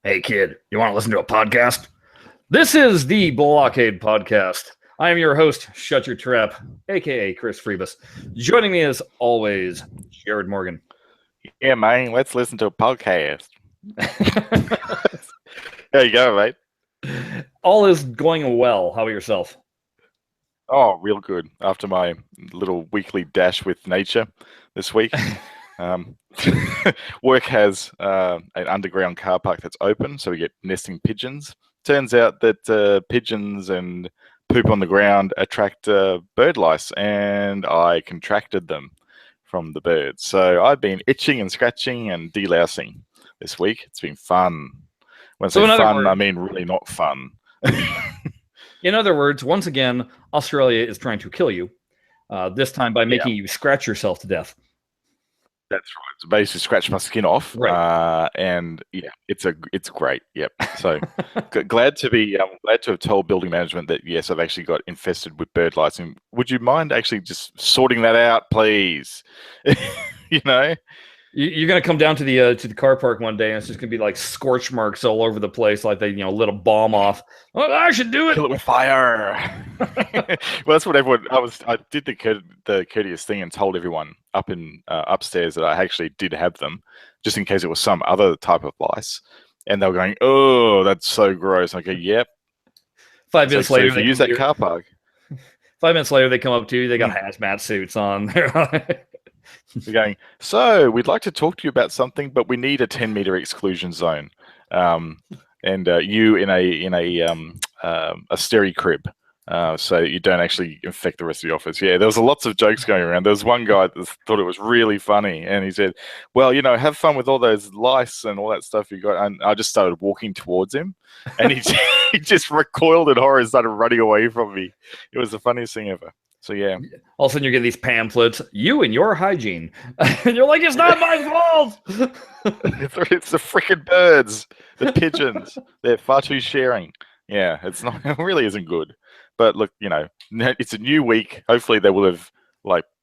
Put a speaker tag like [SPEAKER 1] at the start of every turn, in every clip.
[SPEAKER 1] Hey kid, you want to listen to a podcast? This is the BlahCade podcast. I am your host, Shut Your Trap, aka Chris Freebus. Joining me as always, Jared Morgan.
[SPEAKER 2] Yeah, man, let's listen to a podcast. There you go, mate.
[SPEAKER 1] All is going well. How about yourself?
[SPEAKER 2] Oh, real good. After my little weekly dash with nature this week, um, work has an underground car park that's open, so we get nesting pigeons. Turns out that pigeons and poop on the ground attract bird lice, and I contracted them from the birds. So I've been itching and scratching and delousing this week. It's been fun. When I
[SPEAKER 1] So,
[SPEAKER 2] say fun, I mean really not fun.
[SPEAKER 1] in other words, once again, Australia is trying to kill you. This time by making you scratch yourself to death.
[SPEAKER 2] That's right. So basically, scratch my skin off,
[SPEAKER 1] Right.
[SPEAKER 2] and yeah, it's great. Yep. So glad to have told building management that yes, I've actually got infested with bird lice. And would you mind actually just sorting that out, please? you know.
[SPEAKER 1] You're gonna come down to the car park one day, and it's just gonna be like scorch marks all over the place, like they lit a bomb off. Oh, I should do it.
[SPEAKER 2] Kill it with fire. Well, that's what everyone. I did the courteous thing and told everyone up in upstairs that I actually did have them, just in case it was some other type of lice. And they were going, "Oh, that's so gross." I go, "Yep."
[SPEAKER 1] 5 minutes later,
[SPEAKER 2] if you use that car park,
[SPEAKER 1] 5 minutes later, they come up to you. They got hazmat suits on.
[SPEAKER 2] They're going, so we'd like to talk to you about something, but we need a 10-meter exclusion zone, and you in a steri crib, so you don't actually infect the rest of the office. Yeah, there was lots of jokes going around. There was one guy that thought it was really funny, and he said, well, have fun with all those lice and all that stuff you got. And I just started walking towards him, and he just recoiled in horror and started running away from me. It was the funniest thing ever. So yeah,
[SPEAKER 1] all of a sudden you're getting these pamphlets, you and your hygiene, and you're like, it's not my fault.
[SPEAKER 2] It's the freaking birds, the pigeons. They're far too sharing. Yeah, it's not. It really isn't good. But look, it's a new week. Hopefully they will have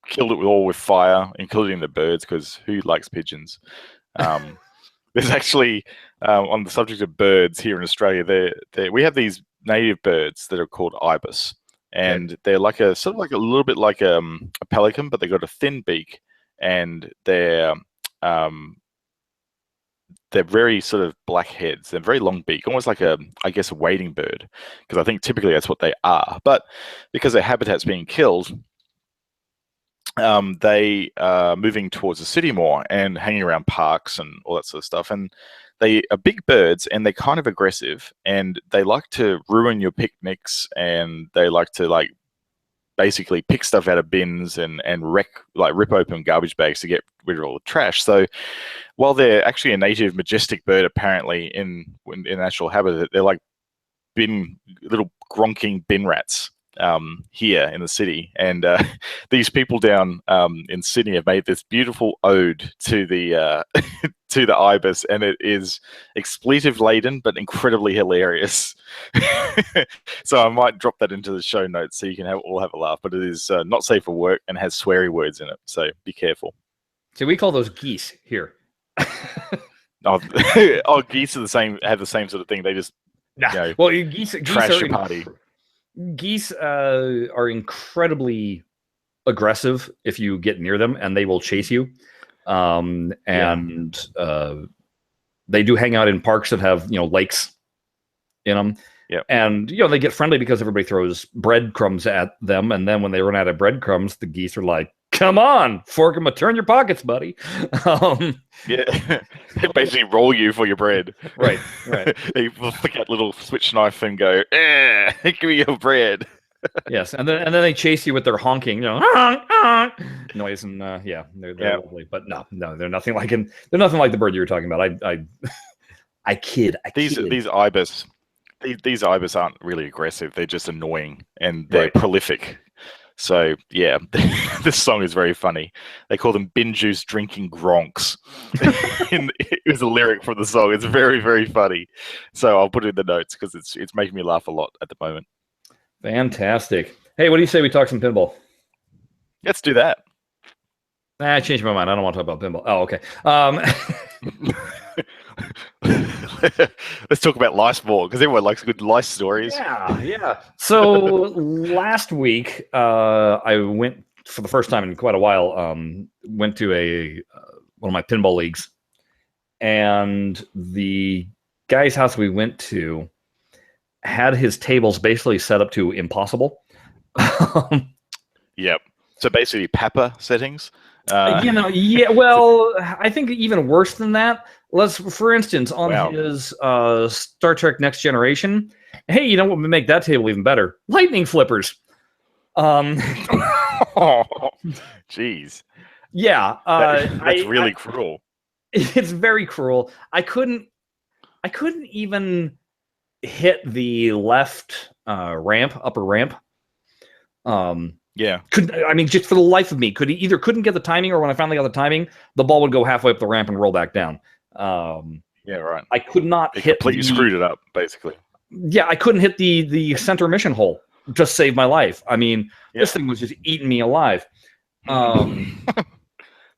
[SPEAKER 2] killed it all with fire, including the birds, because who likes pigeons? There's actually on the subject of birds here in Australia, we have these native birds that are called ibis. And they're like a little bit like a pelican, but they've got a thin beak, and they're very sort of black heads. They're very long beak, almost like a wading bird, because I think typically that's what they are. But because their habitat's being killed, they are moving towards the city more and hanging around parks and all that sort of stuff. And they are big birds, and they're kind of aggressive, and they like to ruin your picnics, and they like to basically pick stuff out of bins and rip open garbage bags to get rid of all the trash. So while they're actually a native majestic bird, apparently in natural habitat, they're like little gronking bin rats here in the city. And these people down in Sydney have made this beautiful ode to the to the ibis, and it is expletive laden but incredibly hilarious. So I might drop that into the show notes so you can all have a laugh. But it is not safe for work and has sweary words in it, so be careful.
[SPEAKER 1] So we call those geese here.
[SPEAKER 2] Geese are have the same sort of thing. They just
[SPEAKER 1] geese
[SPEAKER 2] trash your party.
[SPEAKER 1] Geese are incredibly aggressive if you get near them, and they will chase you. They do hang out in parks that have lakes in them.
[SPEAKER 2] Yeah.
[SPEAKER 1] And they get friendly because everybody throws breadcrumbs at them, and then when they run out of breadcrumbs, the geese are like, "Come on, fork them, turn your pockets, buddy."
[SPEAKER 2] Yeah, they basically roll you for your bread.
[SPEAKER 1] Right.
[SPEAKER 2] They flick out little switch knife and go, "Give me your bread."
[SPEAKER 1] Yes, and then they chase you with their honking, honk, honk noise, and they're lovely. But no, they're nothing like the bird you were talking about. I kid.
[SPEAKER 2] These ibis. These ibis aren't really aggressive. They're just annoying, and they're prolific. So yeah, this song is very funny. They call them bin juice drinking gronks. It was a lyric from the song. It's very, very funny. So I'll put it in the notes because it's making me laugh a lot at the moment.
[SPEAKER 1] Fantastic. Hey, what do you say we talk some pinball?
[SPEAKER 2] Let's do that.
[SPEAKER 1] I changed my mind. I don't want to talk about pinball. Oh, okay.
[SPEAKER 2] let's talk about lice more, because everyone likes good lice stories.
[SPEAKER 1] Yeah. So last week, I went for the first time in quite a while. Went to one of my pinball leagues, and the guy's house we went to had his tables basically set up to impossible.
[SPEAKER 2] Yep. So basically, Papa settings.
[SPEAKER 1] Yeah. Well, I think even worse than that. For instance, on his Star Trek Next Generation. Hey, you know what would make that table even better? Lightning flippers.
[SPEAKER 2] Oh, jeez.
[SPEAKER 1] Yeah.
[SPEAKER 2] That's really cruel.
[SPEAKER 1] It's very cruel. I couldn't even hit the left upper ramp.
[SPEAKER 2] Yeah.
[SPEAKER 1] Just for the life of me, couldn't get the timing, or when I finally got the timing, the ball would go halfway up the ramp and roll back down.
[SPEAKER 2] Yeah, right.
[SPEAKER 1] I could not hit.
[SPEAKER 2] Completely screwed it up, basically.
[SPEAKER 1] Yeah, I couldn't hit the center mission hole to save my life. I mean, this thing was just eating me alive.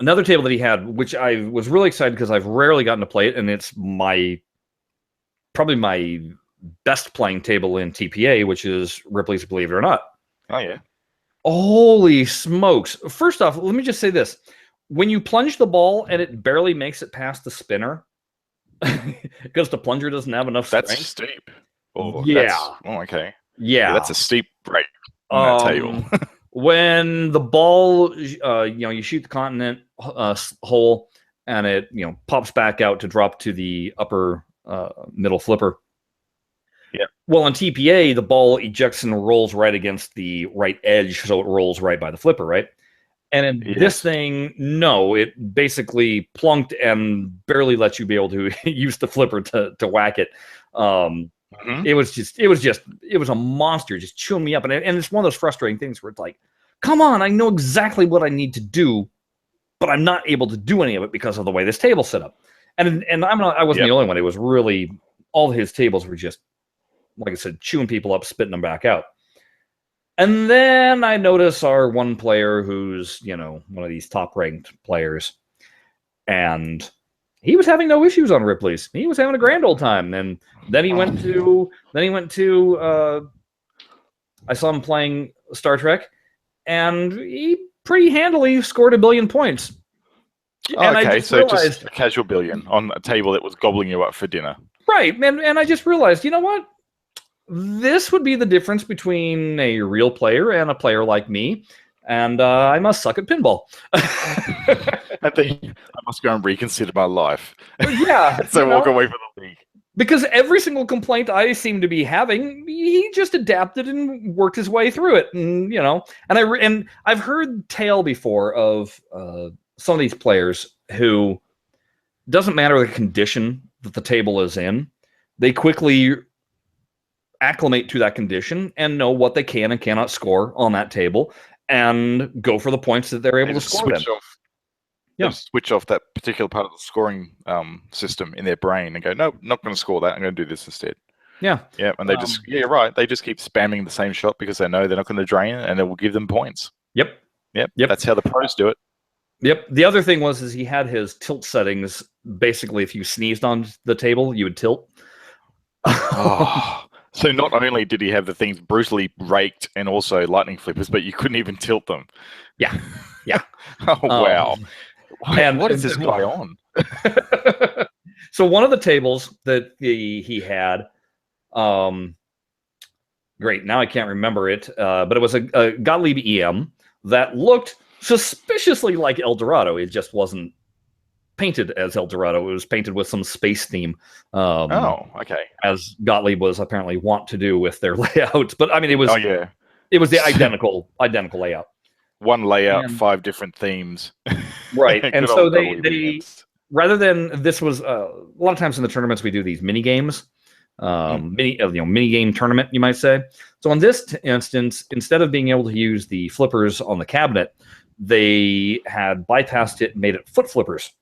[SPEAKER 1] Another table that he had, which I was really excited because I've rarely gotten to play it, and it's probably my best playing table in TPA, which is Ripley's Believe It or Not.
[SPEAKER 2] Oh, yeah.
[SPEAKER 1] Holy smokes. First off, let me just say this. When you plunge the ball and it barely makes it past the spinner, because the plunger doesn't have enough strength.
[SPEAKER 2] That's steep. Oh,
[SPEAKER 1] yeah.
[SPEAKER 2] Okay.
[SPEAKER 1] Yeah.
[SPEAKER 2] That's a steep break on that table.
[SPEAKER 1] When the ball, you shoot the continent hole and it, pops back out to drop to the upper middle flipper.
[SPEAKER 2] Yeah.
[SPEAKER 1] Well, on TPA, the ball ejects and rolls right against the right edge, so it rolls right by the flipper, right? And in this thing, no, it basically plunked and barely lets you be able to use the flipper to whack it. It was a monster just chewing me up. And it's one of those frustrating things where it's like, come on, I know exactly what I need to do, but I'm not able to do any of it because of the way this table's set up. And I wasn't the only one. It was really, all his tables were just, like I said, chewing people up, spitting them back out. And then I notice our one player who's, one of these top-ranked players, and he was having no issues on Ripley's. He was having a grand old time. And then he went to, I saw him playing Star Trek, and he pretty handily scored 1 billion points. And
[SPEAKER 2] okay, just a casual billion on a table that was gobbling you up for dinner.
[SPEAKER 1] Right, and I just realized, you know what? This would be the difference between a real player and a player like me, and I must suck at pinball.
[SPEAKER 2] I think I must go and reconsider my life.
[SPEAKER 1] Yeah.
[SPEAKER 2] So walk away from the league.
[SPEAKER 1] Because every single complaint I seem to be having, he just adapted and worked his way through it, and I've heard tale before of some of these players who, doesn't matter the condition that the table is in, they quickly acclimate to that condition and know what they can and cannot score on that table and go for the points that they're able to score them.
[SPEAKER 2] Switch off that particular part of the scoring system in their brain and go, no, not going to score that. I'm going to do this instead.
[SPEAKER 1] Yeah.
[SPEAKER 2] Yeah. And they you're right. They just keep spamming the same shot because they know they're not going to drain it and it will give them points.
[SPEAKER 1] Yep.
[SPEAKER 2] That's how the pros do it.
[SPEAKER 1] Yep. The other thing was he had his tilt settings. Basically, if you sneezed on the table, you would tilt.
[SPEAKER 2] So not only did he have the things brutally raked and also lightning flippers, but you couldn't even tilt them.
[SPEAKER 1] Yeah.
[SPEAKER 2] Wow. And what is this guy on?
[SPEAKER 1] So one of the tables that he had, great, now I can't remember it, but it was a Gottlieb EM that looked suspiciously like El Dorado. It just wasn't painted as El Dorado. It was painted with some space theme.
[SPEAKER 2] Okay.
[SPEAKER 1] As Gottlieb was apparently wont to do with their layouts. But I mean, it was it was the identical layout.
[SPEAKER 2] One layout, 5 different themes.
[SPEAKER 1] Right. And so they rather than, this was a lot of times in the tournaments we do these mini games. Mini game tournament, you might say. So in this instance, instead of being able to use the flippers on the cabinet, they had bypassed it and made it foot flippers.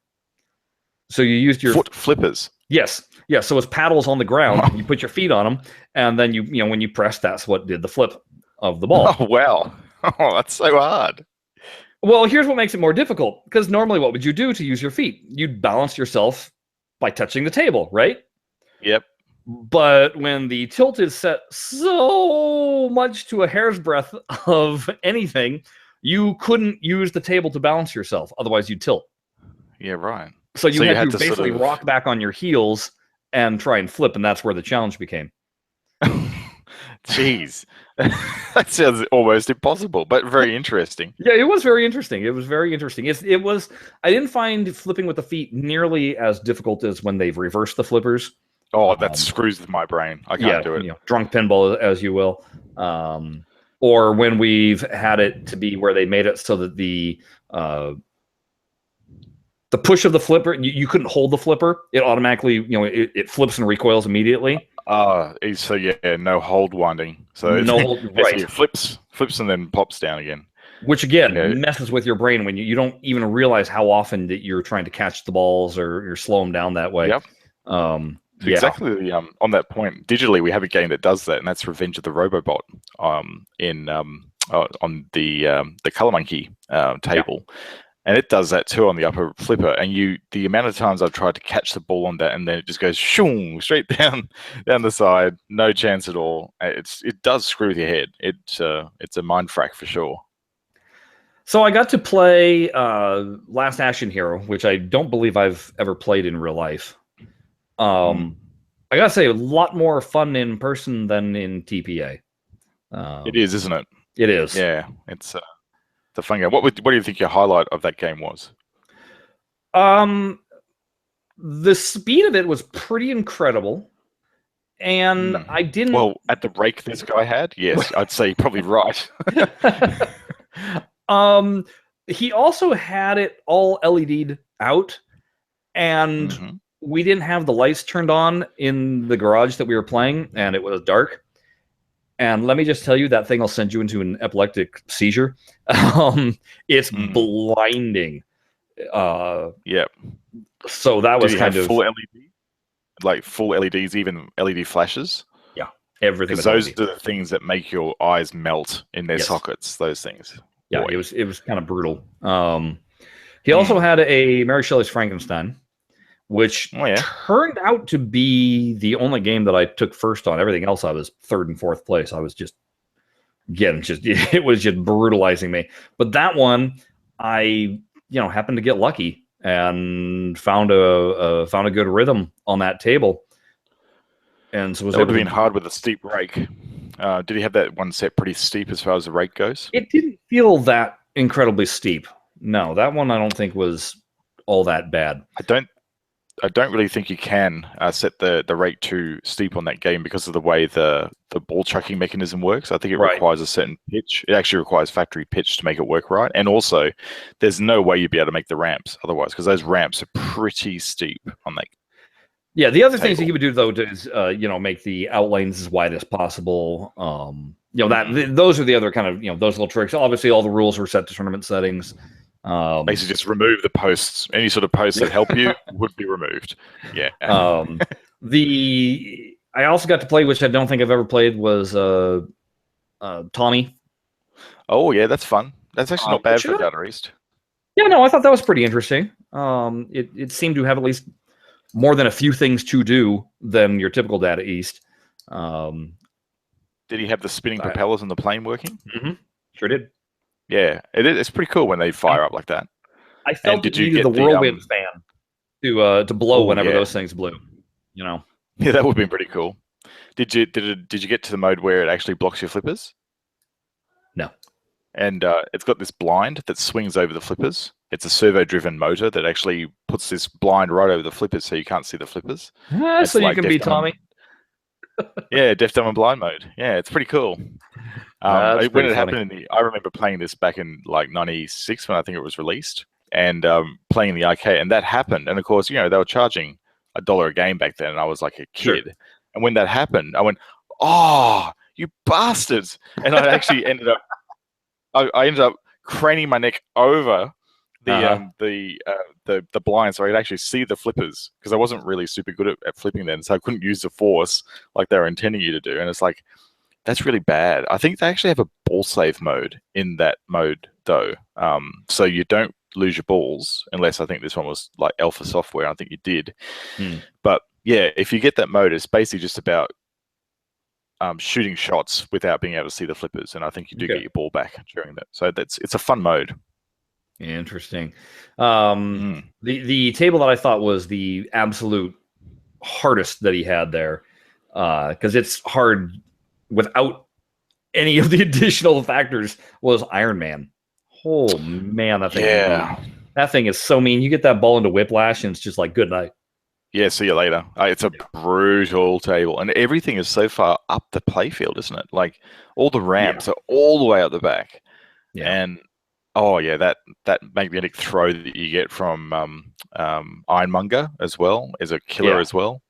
[SPEAKER 1] So you used your
[SPEAKER 2] foot flippers.
[SPEAKER 1] Yes. Yeah. So it's paddles on the ground. You put your feet on them, and then when you press, that's what did the flip of the ball.
[SPEAKER 2] Oh wow! Oh, that's so hard.
[SPEAKER 1] Well, here's what makes it more difficult. Because normally, what would you do to use your feet? You'd balance yourself by touching the table, right?
[SPEAKER 2] Yep.
[SPEAKER 1] But when the tilt is set so much to a hair's breadth of anything, you couldn't use the table to balance yourself. Otherwise, you'd tilt.
[SPEAKER 2] Yeah, right.
[SPEAKER 1] So you had to
[SPEAKER 2] to
[SPEAKER 1] basically
[SPEAKER 2] sort of...
[SPEAKER 1] rock back on your heels and try and flip, and that's where the challenge became.
[SPEAKER 2] Jeez. That sounds almost impossible, but very interesting.
[SPEAKER 1] Yeah, it was very interesting. It was very interesting. It was. I didn't find flipping with the feet nearly as difficult as when they've reversed the flippers.
[SPEAKER 2] Oh, that screws with my brain. I can't do it.
[SPEAKER 1] You know, drunk pinball, as you will. Or when we've had it to be where they made it so that the push of the flipper, you couldn't hold the flipper. It automatically, you know, it flips and recoils immediately.
[SPEAKER 2] So yeah, no hold winding. So
[SPEAKER 1] no hold, right?
[SPEAKER 2] It flips and then pops down again.
[SPEAKER 1] Which again messes with your brain when you don't even realize how often that you're trying to catch the balls or you're slow them down that way.
[SPEAKER 2] Yep. Exactly. On that point, digitally, we have a game that does that, and that's Revenge of the Robobot. On the Color Monkey table, and it does that too on the upper flipper. And the amount of times I've tried to catch the ball on that, and then it just goes shoom straight down the side, no chance at all. It does screw with your head. It's a mind frack for sure.
[SPEAKER 1] So I got to play Last Action Hero, which I don't believe I've ever played in real life. I gotta say, a lot more fun in person than in TPA.
[SPEAKER 2] It is, isn't it?
[SPEAKER 1] It is.
[SPEAKER 2] Yeah, it's a fun game. What do you think your highlight of that game was?
[SPEAKER 1] The speed of it was pretty incredible, and I didn't.
[SPEAKER 2] Well, at the rake this guy had, yes, I'd say probably right.
[SPEAKER 1] He also had it all LED'd out, and we didn't have the lights turned on in the garage that we were playing, and it was dark. And let me just tell you, that thing will send you into an epileptic seizure. It's blinding.
[SPEAKER 2] Yep.
[SPEAKER 1] So that was kind of
[SPEAKER 2] full LED, like full LEDs, even LED flashes.
[SPEAKER 1] Yeah, everything.
[SPEAKER 2] Because those are the things that make your eyes melt in their sockets. Those things.
[SPEAKER 1] Yeah, boy. It was kind of brutal. He also had a Mary Shelley's Frankenstein, which turned out to be the only game that I took first on. Everything else I was third and fourth place. I was it was just brutalizing me. But that one, I happened to get lucky and found a good rhythm on that table. And so
[SPEAKER 2] it would have been hard with a steep rake. Did he have that one set pretty steep as far as the rake goes?
[SPEAKER 1] It didn't feel that incredibly steep. No, that one I don't think was all that bad.
[SPEAKER 2] I don't really think you can set the rate too steep on that game because of the way the ball chucking mechanism works. I think it requires a certain pitch. It actually requires factory pitch to make it work right. And also, there's no way you'd be able to make the ramps otherwise, because those ramps are pretty steep on that.
[SPEAKER 1] Yeah, the other things that he would do though is make the outlines as wide as possible. Those are the other kind of those little tricks. Obviously, all the rules were set to tournament settings.
[SPEAKER 2] Basically, just remove the posts. Any sort of posts that help you would be removed. Yeah.
[SPEAKER 1] I also got to play, which I don't think I've ever played, was Tommy.
[SPEAKER 2] Oh yeah, that's fun. That's actually not bad for Data East.
[SPEAKER 1] Yeah, no, I thought that was pretty interesting. It seemed to have at least more than a few things to do than your typical Data East.
[SPEAKER 2] Did he have the spinning propellers on the plane working?
[SPEAKER 1] Mm-hmm. Sure did.
[SPEAKER 2] Yeah, it's pretty cool when they fire up like that.
[SPEAKER 1] I felt you needed the whirlwind fan to blow whenever those things blew. Yeah,
[SPEAKER 2] that would have been pretty cool. Did you get to the mode where it actually blocks your flippers?
[SPEAKER 1] No.
[SPEAKER 2] And it's got this blind that swings over the flippers. It's a servo-driven motor that actually puts this blind right over the flippers, so you can't see the flippers.
[SPEAKER 1] So you can be Tommy.
[SPEAKER 2] Yeah, deaf, dumb, and blind mode. Yeah, it's pretty cool. When it happened, I remember playing this back in like '96 when I think it was released, and playing the arcade, and that happened. And of course, they were charging $1 a game back then, and I was like a kid. Sure. And when that happened, I went, "Oh, you bastards!" And I actually ended up, I ended up craning my neck over the blind, so I could actually see the flippers, because I wasn't really super good at flipping then, so I couldn't use the force like they were intending you to do. And it's like, that's really bad. I think they actually have a ball save mode in that mode though, so you don't lose your balls, unless I think this one was like alpha software. I think you did, but yeah, if you get that mode, it's basically just about shooting shots without being able to see the flippers, and I think you do get your ball back during that. So it's a fun mode.
[SPEAKER 1] Interesting. The table that I thought was the absolute hardest that he had there, because it's hard without any of the additional factors, was Iron Man. Oh man, that thing!
[SPEAKER 2] Yeah,
[SPEAKER 1] that thing is so mean. You get that ball into whiplash, and it's just like good night.
[SPEAKER 2] Yeah, see you later. It's a brutal table, and everything is so far up the playfield, isn't it? Like all the ramps are all the way up the back, and oh yeah, that magnetic throw that you get from Ironmonger as well is a killer as well.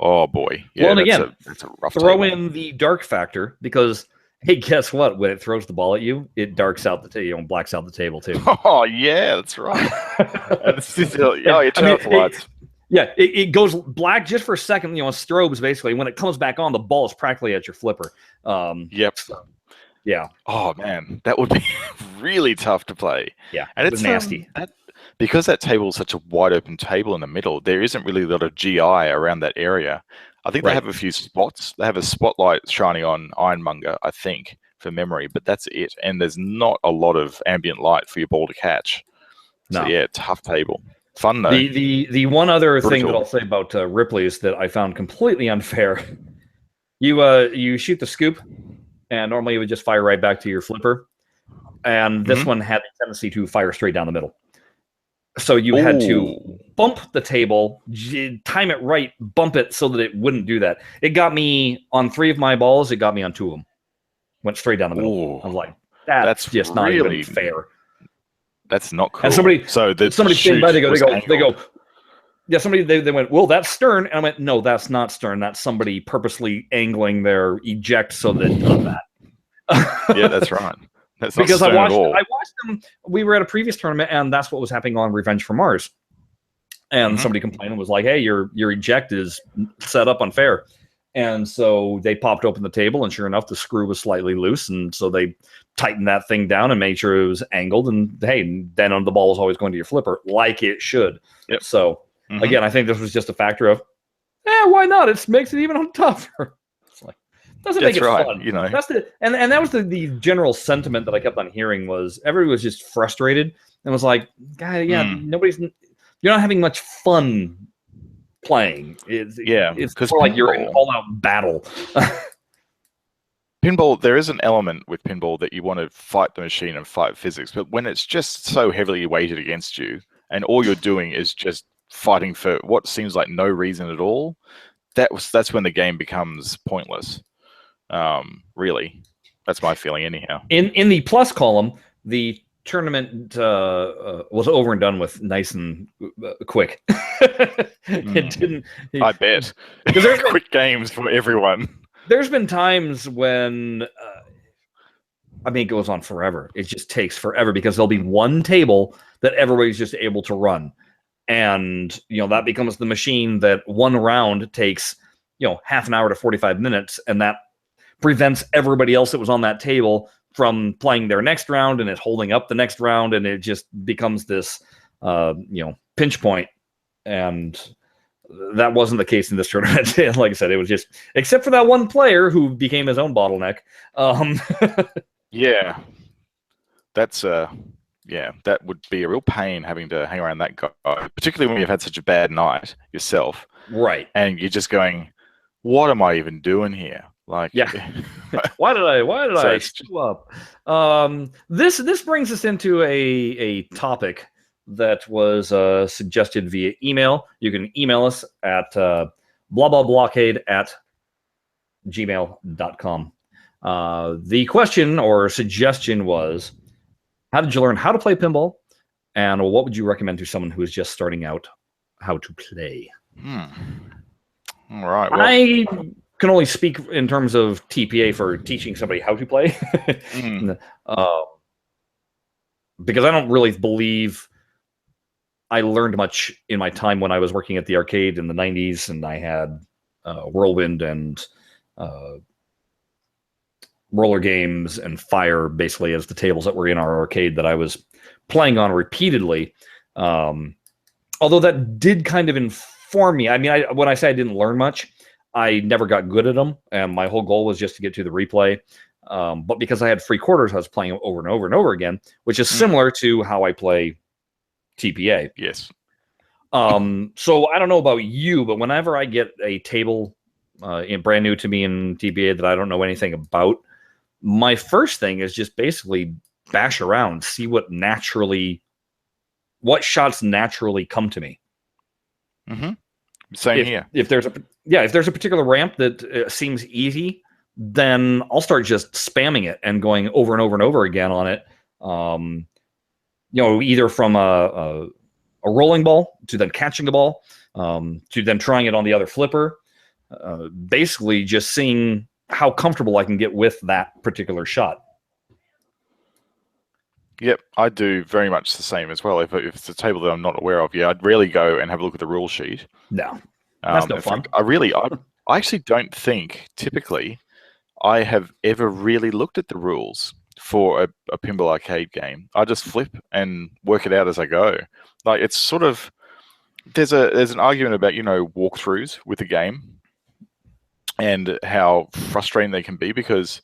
[SPEAKER 2] Oh boy, yeah,
[SPEAKER 1] well, and again,
[SPEAKER 2] that's a rough
[SPEAKER 1] throw
[SPEAKER 2] table.
[SPEAKER 1] in the dark factor, because hey, guess what? When it throws the ball at you, it darks out the blacks out the table too.
[SPEAKER 2] Oh yeah, that's right. You turn off the lights.
[SPEAKER 1] It goes black just for a second, strobes basically. When it comes back on, the ball is practically at your flipper.
[SPEAKER 2] Yep.
[SPEAKER 1] So, yeah.
[SPEAKER 2] Oh man, that would be really tough to play.
[SPEAKER 1] Yeah,
[SPEAKER 2] and
[SPEAKER 1] it's nasty.
[SPEAKER 2] Because that table is such a wide open table in the middle, there isn't really a lot of GI around that area. I think they have a few spots. They have a spotlight shining on Ironmonger, I think, for memory, but that's it. And there's not a lot of ambient light for your ball to catch. So yeah, tough table. Fun though.
[SPEAKER 1] The one other thing that I'll say about Ripley's that I found completely unfair, you shoot the scoop, and normally it would just fire right back to your flipper, and this one had a tendency to fire straight down the middle. So you had to bump the table, time it right, bump it so that it wouldn't do that. It got me on 3 of my balls. It got me on 2 of them. Went straight down the middle. I was like, that's just really not even fair.
[SPEAKER 2] That's not cool.
[SPEAKER 1] And somebody came by. They go. Yeah, they went, well, that's stern. And I went, no, that's not stern. That's somebody purposely angling their eject so that it does that.
[SPEAKER 2] Yeah, that's right. That's
[SPEAKER 1] because I watched them. We were at a previous tournament, and that's what was happening on Revenge for Mars. And somebody complained and was like, "Hey, your eject is set up unfair." And so they popped open the table, and sure enough, the screw was slightly loose, and so they tightened that thing down and made sure it was angled. And hey, then the ball was always going to your flipper like it should.
[SPEAKER 2] Yep.
[SPEAKER 1] So again, I think this was just a factor of, why not? It makes it even tougher. It's like, doesn't make it fun, That's and that was the general sentiment that I kept on hearing, was everybody was just frustrated and was like, "God, you're not having much fun playing." It's more like you're in all-out battle.
[SPEAKER 2] Pinball, there is an element with pinball that you want to fight the machine and fight physics, but when it's just so heavily weighted against you, and all you're doing is just fighting for what seems like no reason at all, that's when the game becomes pointless. Really, that's my feeling anyhow. In
[SPEAKER 1] the plus column, the tournament was over and done with nice and quick. It didn't.
[SPEAKER 2] I bet. Because there's quick games for everyone.
[SPEAKER 1] There's been times when it goes on forever. It just takes forever because there'll be one table that everybody's just able to run, and that becomes the machine that one round takes half an hour to 45 minutes, and that prevents everybody else that was on that table from playing their next round, and it's holding up the next round, and it just becomes this pinch point. And that wasn't the case in this tournament. Like I said, it was just, except for that one player who became his own bottleneck.
[SPEAKER 2] Yeah, that's that would be a real pain having to hang around that guy, particularly when you've had such a bad night yourself,
[SPEAKER 1] right? And
[SPEAKER 2] you're just going, what am I even doing here? Like,
[SPEAKER 1] why did I screw up? This brings us into a topic that was suggested via email. You can email us at BlahCade@gmail.com. The question or suggestion was, how did you learn how to play pinball, and what would you recommend to someone who is just starting out how to play?
[SPEAKER 2] All right. Well,
[SPEAKER 1] I can only speak in terms of TPA for teaching somebody how to play. Because I don't really believe I learned much in my time when I was working at the arcade in the 90s, and I had Whirlwind and Roller Games and Fire basically as the tables that were in our arcade that I was playing on repeatedly. Although that did kind of for me, I mean, when I say I didn't learn much, I never got good at them, and my whole goal was just to get to the replay. But because I had free quarters, I was playing over and over and over again, which is similar to how I play TPA.
[SPEAKER 2] Yes.
[SPEAKER 1] So I don't know about you, but whenever I get a table brand new to me in TPA that I don't know anything about, my first thing is just basically bash around, see what shots naturally come to me.
[SPEAKER 2] Same here.
[SPEAKER 1] If there's a particular ramp that seems easy, then I'll start just spamming it and going over and over and over again on it. Either from a rolling ball to then catching a ball, to then trying it on the other flipper. Basically, just seeing how comfortable I can get with that particular shot.
[SPEAKER 2] Yep, I do very much the same as well. If it's a table that I'm not aware of, I'd rarely go and have a look at the rule sheet.
[SPEAKER 1] No, that's no fun.
[SPEAKER 2] I actually don't think typically I have ever really looked at the rules for a pinball arcade game. I just flip and work it out as I go. Like, it's sort of, there's an argument about walkthroughs with a game and how frustrating they can be, because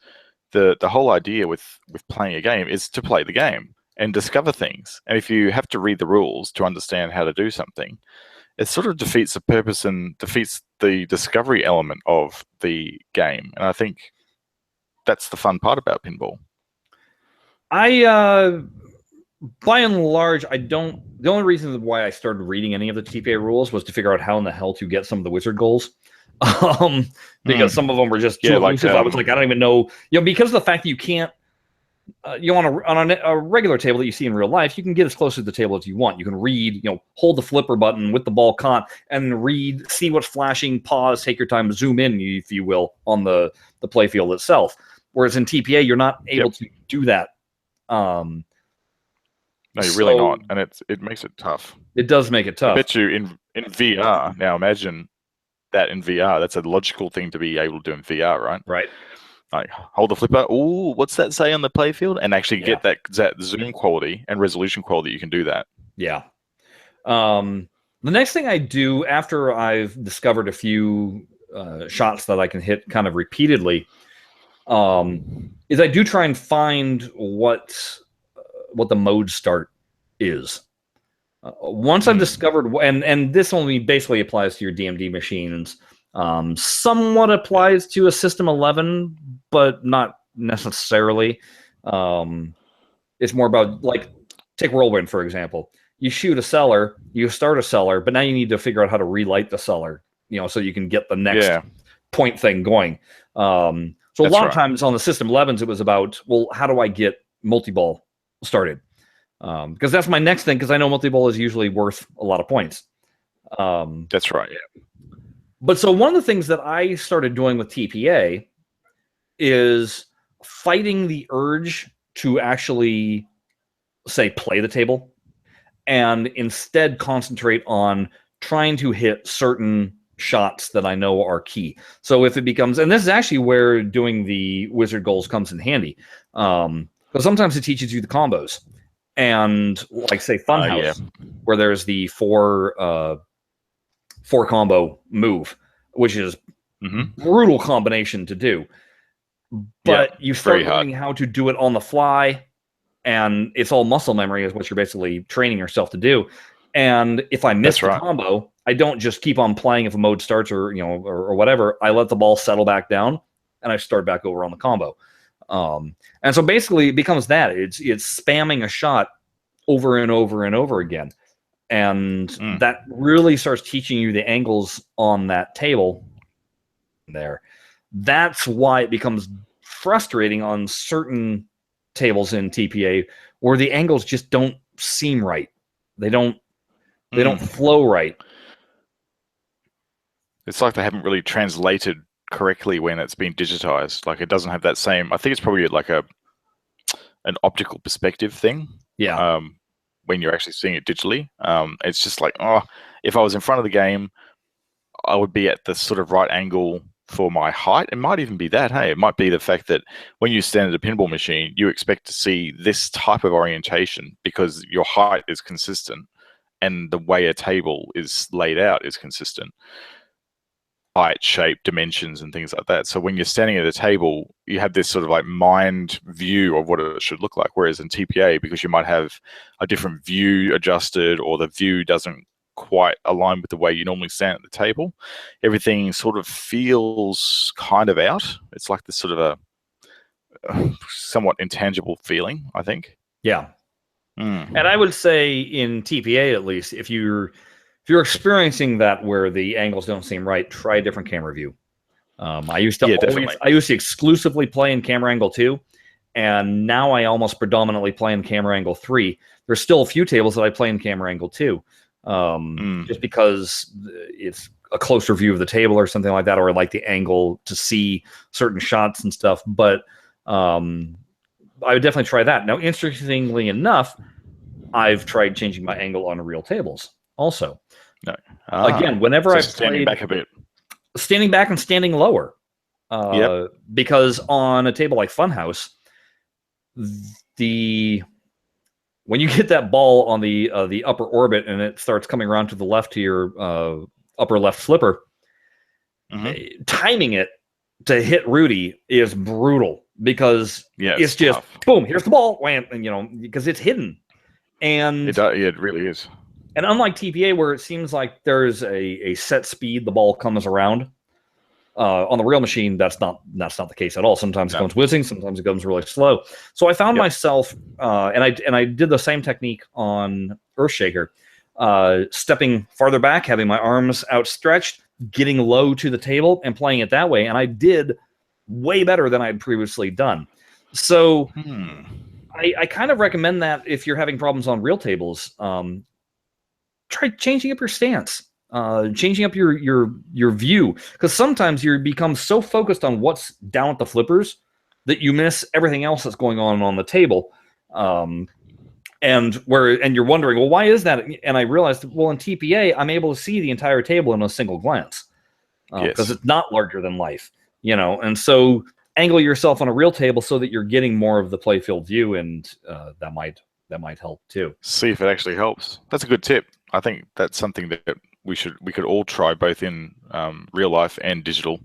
[SPEAKER 2] the whole idea with playing a game is to play the game and discover things. And if you have to read the rules to understand how to do something, it sort of defeats the purpose and defeats the discovery element of the game. And I think that's the fun part about pinball.
[SPEAKER 1] By and large, the only reason why I started reading any of the TPA rules was to figure out how in the hell to get some of the wizard goals. Because some of them were just too elusive. I was like, I don't even know, because of the fact that you can't, on a regular table that you see in real life, you can get as close to the table as you want. You can read, hold the flipper button with the ball caught and read, see what's flashing, pause, take your time, zoom in, if you will, on the play field itself. Whereas in TPA, you're not able to do that.
[SPEAKER 2] No, you're really not, and it makes it tough.
[SPEAKER 1] It does make it tough.
[SPEAKER 2] I bet you in VR, now imagine that in VR, that's a logical thing to be able to do in VR, right?
[SPEAKER 1] Right.
[SPEAKER 2] Like, hold the flipper, ooh, what's that say on the play field? And actually get that zoom quality and resolution quality, you can do that. Yeah.
[SPEAKER 1] The next thing I do after I've discovered a few shots that I can hit kind of repeatedly, is I do try and find what the mode start is. Once I've discovered, and this only basically applies to your DMD machines, somewhat applies to a System 11, but not necessarily. It's more about, like, take Whirlwind, for example. You shoot a cellar, you start a cellar, but now you need to figure out how to relight the cellar, so you can get the next point thing going. So a lot of times on the System 11s, it was about, well, how do I get multi-ball started? Because that's my next thing, because I know multi-ball is usually worth a lot of points.
[SPEAKER 2] That's right, yeah.
[SPEAKER 1] But so one of the things that I started doing with TPA is fighting the urge to actually, say, play the table, and instead concentrate on trying to hit certain shots that I know are key. So if it becomes, and this is actually where doing the wizard goals comes in handy, because sometimes it teaches you the combos, and like, say, Funhouse, where there's the four combo move, which is brutal combination to do, but you start learning how to do it on the fly, and it's all muscle memory is what you're basically training yourself to do. And if I miss the combo, I don't just keep on playing if a mode starts or whatever. I let the ball settle back down, and I start back over on the combo. And so basically it becomes that. It's spamming a shot over and over and over again. And that really starts teaching you the angles on that table there. That's why it becomes frustrating on certain tables in TPA where the angles just don't seem right. They don't flow right.
[SPEAKER 2] It's like they haven't really translated correctly when it's been digitized. Like, it doesn't have that same, I think it's probably like an optical perspective thing.
[SPEAKER 1] Yeah.
[SPEAKER 2] When you're actually seeing it digitally. It's just like, if I was in front of the game, I would be at the sort of right angle for my height. It might even be that, hey, it might be the fact that when you stand at a pinball machine, you expect to see this type of orientation because your height is consistent. and the way a table is laid out is consistent. Height, shape, dimensions, and things like that. So when you're standing at a table, you have this sort of like mind view of what it should look like. Whereas in TPA, because you might have a different view adjusted, or the view doesn't quite align with the way you normally stand at the table, everything sort of feels kind of out. It's like this sort of a somewhat intangible feeling, I think.
[SPEAKER 1] Yeah. And I would say in TPA, at least, if you're experiencing that where the angles don't seem right, try a different camera view. I used to exclusively play in camera angle 2, and now I almost predominantly play in camera angle 3. There's still a few tables that I play in camera angle 2, just because it's a closer view of the table or something like that, or I like the angle to see certain shots and stuff. But I would definitely try that. Now, interestingly enough, I've tried changing my angle on real tables also.
[SPEAKER 2] No.
[SPEAKER 1] Again, whenever I've
[SPEAKER 2] standing back a bit,
[SPEAKER 1] standing back and standing lower, because on a table like Funhouse, when you get that ball on the upper orbit and it starts coming around to the left to your upper left flipper, timing it to hit Rudy is brutal, because it's just tough. Boom, here's the ball, and because it's hidden, and
[SPEAKER 2] it really is.
[SPEAKER 1] And unlike TPA, where it seems like there's a set speed the ball comes around, on the real machine, that's not the case at all. Sometimes it comes whizzing, sometimes it comes really slow. So I found myself, and I did the same technique on Earthshaker, stepping farther back, having my arms outstretched, getting low to the table, and playing it that way. And I did way better than I had previously done. So I kind of recommend that if you're having problems on real tables. Try changing up your stance, changing up your view, because sometimes you become so focused on what's down at the flippers that you miss everything else that's going on the table, and you're wondering, well, why is that? And I realized, well, in TPA, I'm able to see the entire table in a single glance, because it's not larger than life, and so angle yourself on a real table so that you're getting more of the playfield view, and that might help too.
[SPEAKER 2] See if it actually helps. That's a good tip. I think that's something that we could all try, both in real life and digital,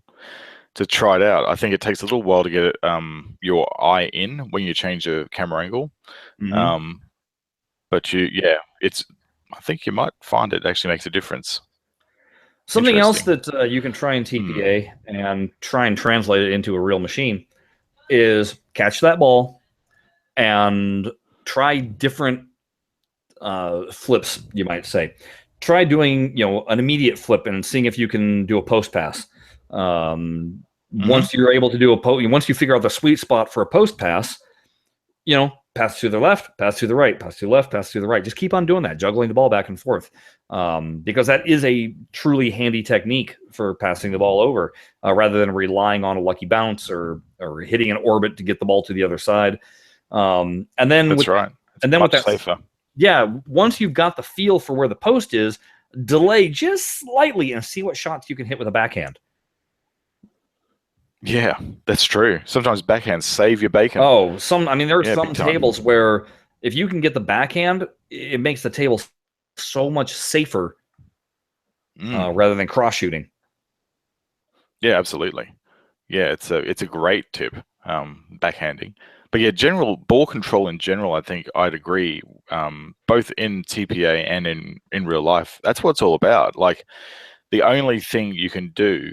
[SPEAKER 2] to try it out. I think it takes a little while to get it, your eye in when you change the camera angle. But I think you might find it actually makes a difference.
[SPEAKER 1] Something else that you can try in TPA and try and translate it into a real machine is catch that ball and try different flips, you might say. Try doing an immediate flip and seeing if you can do a post pass. Once you're able to do once you figure out the sweet spot for a post pass, pass to the left, pass to the right, pass to the left, pass to the right. Just keep on doing that, juggling the ball back and forth, because that is a truly handy technique for passing the ball over, rather than relying on a lucky bounce or hitting an orbit to get the ball to the other side. And then
[SPEAKER 2] that's right.
[SPEAKER 1] And then
[SPEAKER 2] much safer.
[SPEAKER 1] Once you've got the feel for where the post is, delay just slightly and see what shots you can hit with a backhand.
[SPEAKER 2] Yeah, that's true. Sometimes backhands save your bacon.
[SPEAKER 1] Oh, there are some tables where if you can get the backhand, it makes the table so much safer, rather than cross shooting.
[SPEAKER 2] Yeah, absolutely. Yeah, it's a great tip, backhanding. But yeah, general ball control in general, I think I'd agree, both in TPA and in real life. That's what it's all about. Like, the only thing you can do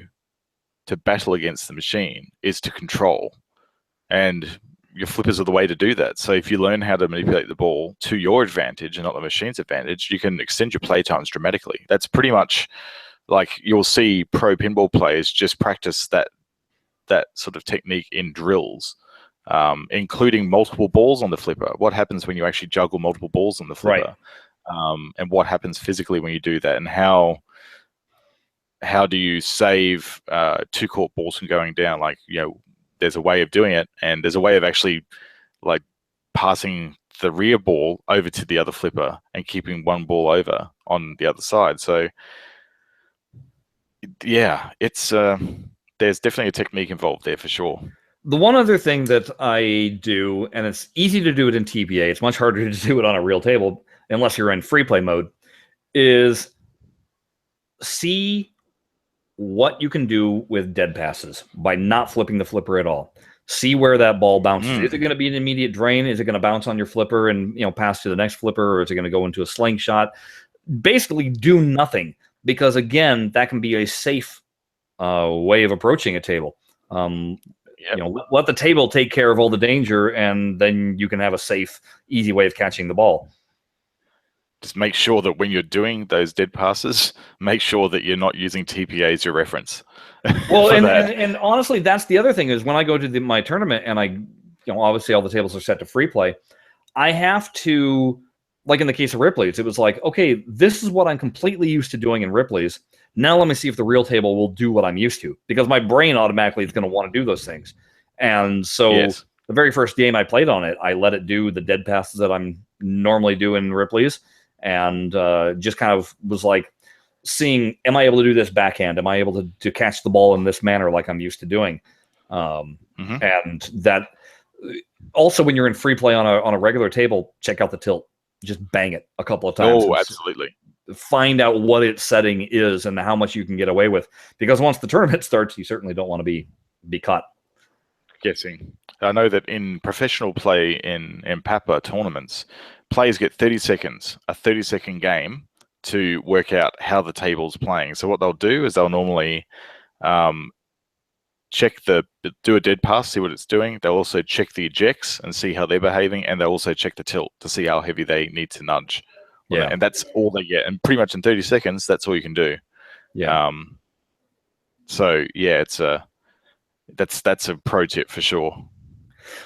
[SPEAKER 2] to battle against the machine is to control, and your flippers are the way to do that. So if you learn how to manipulate the ball to your advantage and not the machine's advantage, you can extend your play times dramatically. That's pretty much like you'll see pro pinball players just practice that sort of technique in drills, including multiple balls on the flipper. What happens when you actually juggle multiple balls on the flipper, and what happens physically when you do that, and how do you save two court balls from going down? Like, there's a way of doing it, and there's a way of actually like passing the rear ball over to the other flipper and keeping one ball over on the other side. So yeah, it's there's definitely a technique involved there for sure.
[SPEAKER 1] The one other thing that I do, and it's easy to do it in TPA, it's much harder to do it on a real table unless you're in free play mode, is see what you can do with dead passes by not flipping the flipper at all. See where that ball bounces. Is it going to be an immediate drain? Is it going to bounce on your flipper and pass to the next flipper, or is it going to go into a slingshot? Basically, do nothing, because again, that can be a safe way of approaching a table. Let the table take care of all the danger, and then you can have a safe, easy way of catching the ball.
[SPEAKER 2] Just make sure that when you're doing those dead passes, make sure that you're not using TPA as your reference.
[SPEAKER 1] Well, and honestly, that's the other thing is when I go to my tournament and I, obviously all the tables are set to free play, I have to, like in the case of Ripley's, it was like, okay, this is what I'm completely used to doing in Ripley's. Now let me see if the real table will do what I'm used to, because my brain automatically is going to want to do those things. And so the very first game I played on it, I let it do the dead passes that I'm normally doing in Ripley's, and just kind of was like seeing, am I able to do this backhand? Am I able to catch the ball in this manner like I'm used to doing? And that also, when you're in free play on a regular table, check out the tilt. Just bang it a couple of times.
[SPEAKER 2] Oh, absolutely.
[SPEAKER 1] Find out what its setting is and how much you can get away with. Because once the tournament starts, you certainly don't want to be caught
[SPEAKER 2] guessing. I know that in professional play in Papa tournaments, players get 30 seconds, a 30-second game, to work out how the table's playing. So what they'll do is they'll normally do a dead pass, see what it's doing. They'll also check the ejects and see how they're behaving, and they'll also check the tilt to see how heavy they need to nudge. Yeah, and that's all they get. And pretty much in 30 seconds, that's all you can do.
[SPEAKER 1] Yeah.
[SPEAKER 2] So yeah, that's a pro tip for sure.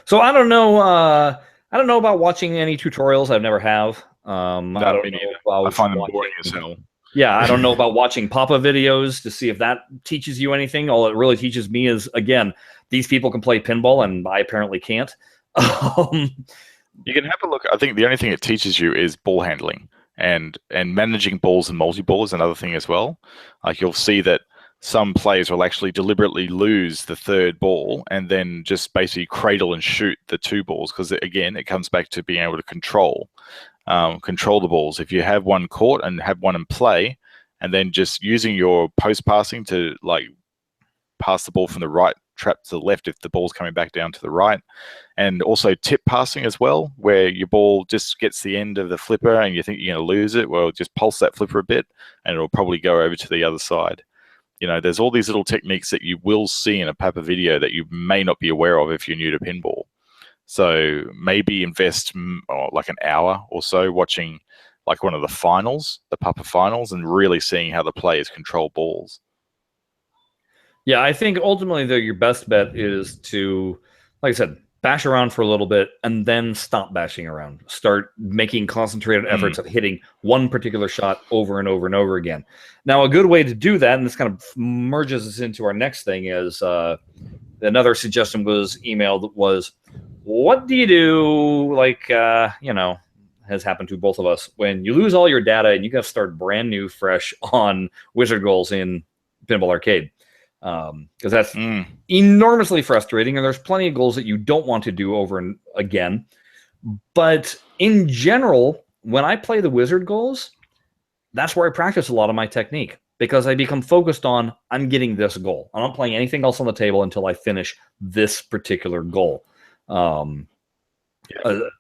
[SPEAKER 1] So I don't know about watching any tutorials. I've never have. I don't know about
[SPEAKER 2] I find them boring as hell.
[SPEAKER 1] Yeah, I don't know about watching Papa videos to see if that teaches you anything. All it really teaches me is, again, these people can play pinball and I apparently can't.
[SPEAKER 2] You can have a look. I think the only thing it teaches you is ball handling, and managing balls and multi-ball is another thing as well. Like, you'll see that some players will actually deliberately lose the third ball and then just basically cradle and shoot the two balls, because again, it comes back to being able to control the balls. If you have one caught and have one in play, and then just using your post passing to like pass the ball from the right trap to the left if the ball's coming back down to the right, and also tip passing as well, where your ball just gets the end of the flipper and you think you're going to lose it, well, just pulse that flipper a bit and it'll probably go over to the other side. There's all these little techniques that you will see in a Papa video that you may not be aware of if you're new to pinball. So maybe invest like an hour or so watching like one of the finals, the Papa finals, and really seeing how the players control balls.
[SPEAKER 1] Yeah, I think ultimately, though, your best bet is to, like I said, bash around for a little bit and then stop bashing around. Start making concentrated efforts at hitting one particular shot over and over and over again. Now, a good way to do that, and this kind of merges us into our next thing, is another suggestion was emailed, was, what do you do, like, has happened to both of us, when you lose all your data and you got to start brand new, fresh on Wizard Goals in Pinball Arcade? Because that's enormously frustrating, and there's plenty of goals that you don't want to do over and again. But in general, when I play the Wizard Goals, that's where I practice a lot of my technique, because I become focused on, I'm getting this goal. I'm not playing anything else on the table until I finish this particular goal.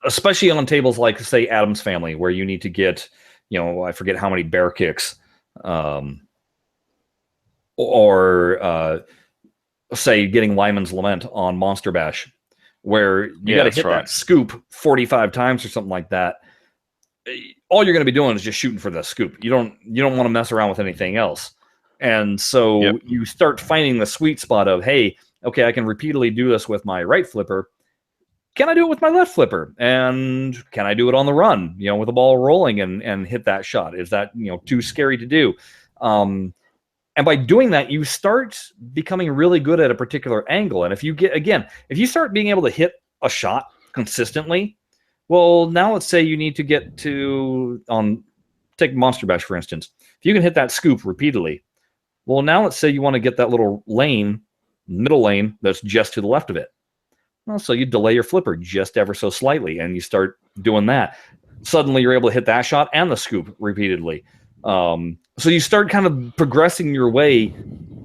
[SPEAKER 1] Especially on tables like, say, Addams Family, where you need to get, I forget how many bear kicks, or say getting Lyman's Lament on Monster Bash, where you got to hit that scoop 45 times or something like that. All you're going to be doing is just shooting for the scoop. You don't want to mess around with anything else. And so you start finding the sweet spot of, hey, okay, I can repeatedly do this with my right flipper. Can I do it with my left flipper? And can I do it on the run, with the ball rolling and hit that shot? Is that, too scary to do? And by doing that, you start becoming really good at a particular angle. And if you start being able to hit a shot consistently, well, now let's say you need to get to, take Monster Bash, for instance. If you can hit that scoop repeatedly, well, now let's say you want to get that little lane, middle lane, that's just to the left of it. Well, so you delay your flipper just ever so slightly, and you start doing that. Suddenly, you're able to hit that shot and the scoop repeatedly. So you start kind of progressing your way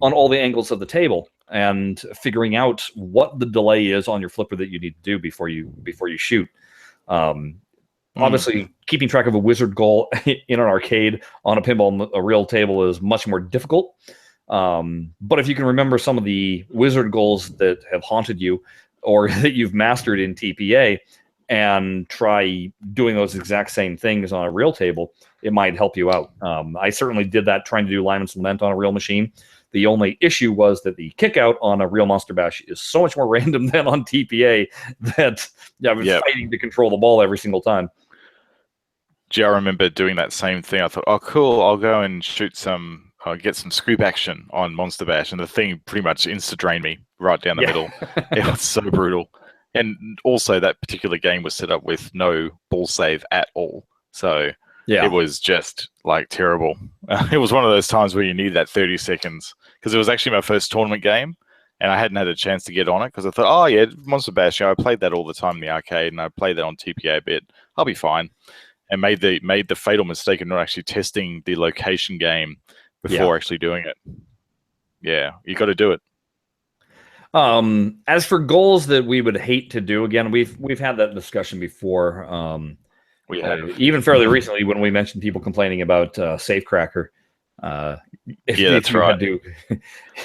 [SPEAKER 1] on all the angles of the table and figuring out what the delay is on your flipper that you need to do before you shoot. Obviously, keeping track of a wizard goal in an arcade on a pinball, a real table, is much more difficult. But if you can remember some of the wizard goals that have haunted you or that you've mastered in TPA and try doing those exact same things on a real table, it might help you out. I certainly did that trying to do Lyman's Lament on a real machine. The only issue was that the kick out on a real Monster Bash is so much more random than on TPA that I was fighting to control the ball every single time.
[SPEAKER 2] Gee, I remember doing that same thing. I thought, oh, cool, I'll go and shoot some, get some scoop action on Monster Bash, and the thing pretty much insta-drained me right down the middle. It was so brutal. And also, that particular game was set up with no ball save at all. So it was just, like, terrible. It was one of those times where you need that 30 seconds, because it was actually my first tournament game, and I hadn't had a chance to get on it, because I thought, oh, yeah, Monster Bash, I played that all the time in the arcade, and I played that on TPA a bit. I'll be fine. And made the fatal mistake of not actually testing the location game before actually doing it. Yeah, you got to do it.
[SPEAKER 1] As for goals that we would hate to do, again, we've had that discussion before.
[SPEAKER 2] We have
[SPEAKER 1] even fairly recently when we mentioned people complaining about Safecracker.
[SPEAKER 2] That's right.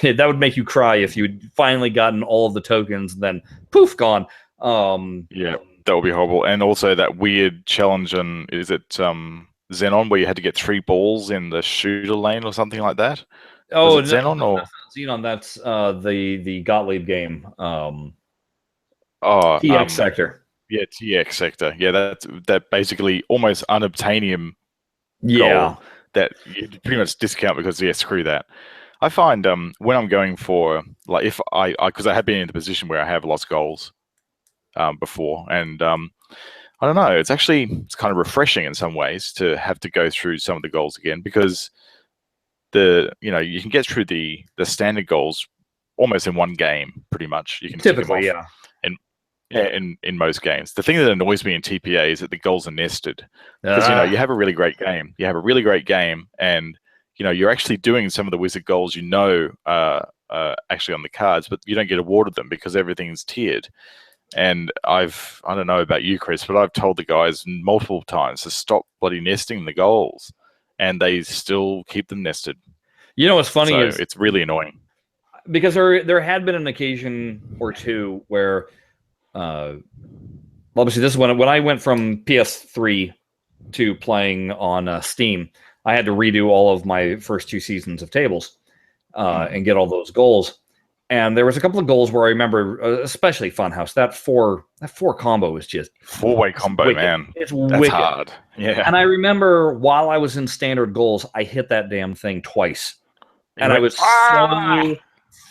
[SPEAKER 1] That would make you cry if you'd finally gotten all of the tokens, and then poof, gone.
[SPEAKER 2] That would be horrible. And also that weird challenge on, is it Xenon, where you had to get 3 balls in the shooter lane or something like that?
[SPEAKER 1] Oh,
[SPEAKER 2] Xenon or
[SPEAKER 1] that's not Xenon. That's the Gottlieb game.
[SPEAKER 2] TX
[SPEAKER 1] Sector.
[SPEAKER 2] Yeah, TX Sector. Yeah, that basically almost unobtainium goal that you pretty much discount because screw that. I find when I'm going for, like, if because I have been in the position where I have lost goals before, and I don't know, it's kind of refreshing in some ways to have to go through some of the goals again, because you can get through the standard goals almost in one game, pretty much. You can
[SPEAKER 1] typically,
[SPEAKER 2] in most games. The thing that annoys me in TPA is that the goals are nested, because you have a really great game, and you're actually doing some of the wizard goals actually on the cards, but you don't get awarded them because everything's tiered. And I don't know about you, Chris, but I've told the guys multiple times to stop bloody nesting the goals, and they still keep them nested.
[SPEAKER 1] You know what's funny is
[SPEAKER 2] it's really annoying,
[SPEAKER 1] because there had been an occasion or two where, obviously this is when I went from PS3 to playing on Steam. I had to redo all of my first 2 seasons of tables and get all those goals. And there was a couple of goals where I remember, especially Funhouse, that four combo is just
[SPEAKER 2] 4-way combo, wicked. Man.
[SPEAKER 1] It's
[SPEAKER 2] That's
[SPEAKER 1] wicked.
[SPEAKER 2] Hard. Yeah.
[SPEAKER 1] And I remember while I was in standard goals, I hit that damn thing twice. And I was so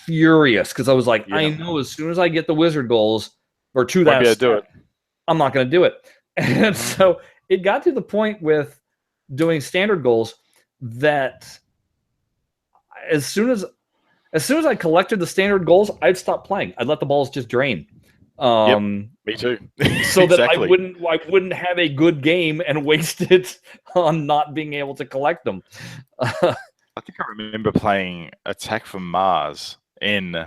[SPEAKER 1] furious because I was like, I know as soon as I get the wizard goals or to that step, I'm not going to do it. And so it got to the point with doing standard goals that as soon as I collected the standard goals, I'd stop playing. I'd let the balls just drain.
[SPEAKER 2] Me too.
[SPEAKER 1] So that I wouldn't have a good game and waste it on not being able to collect them.
[SPEAKER 2] I think I remember playing Attack from Mars in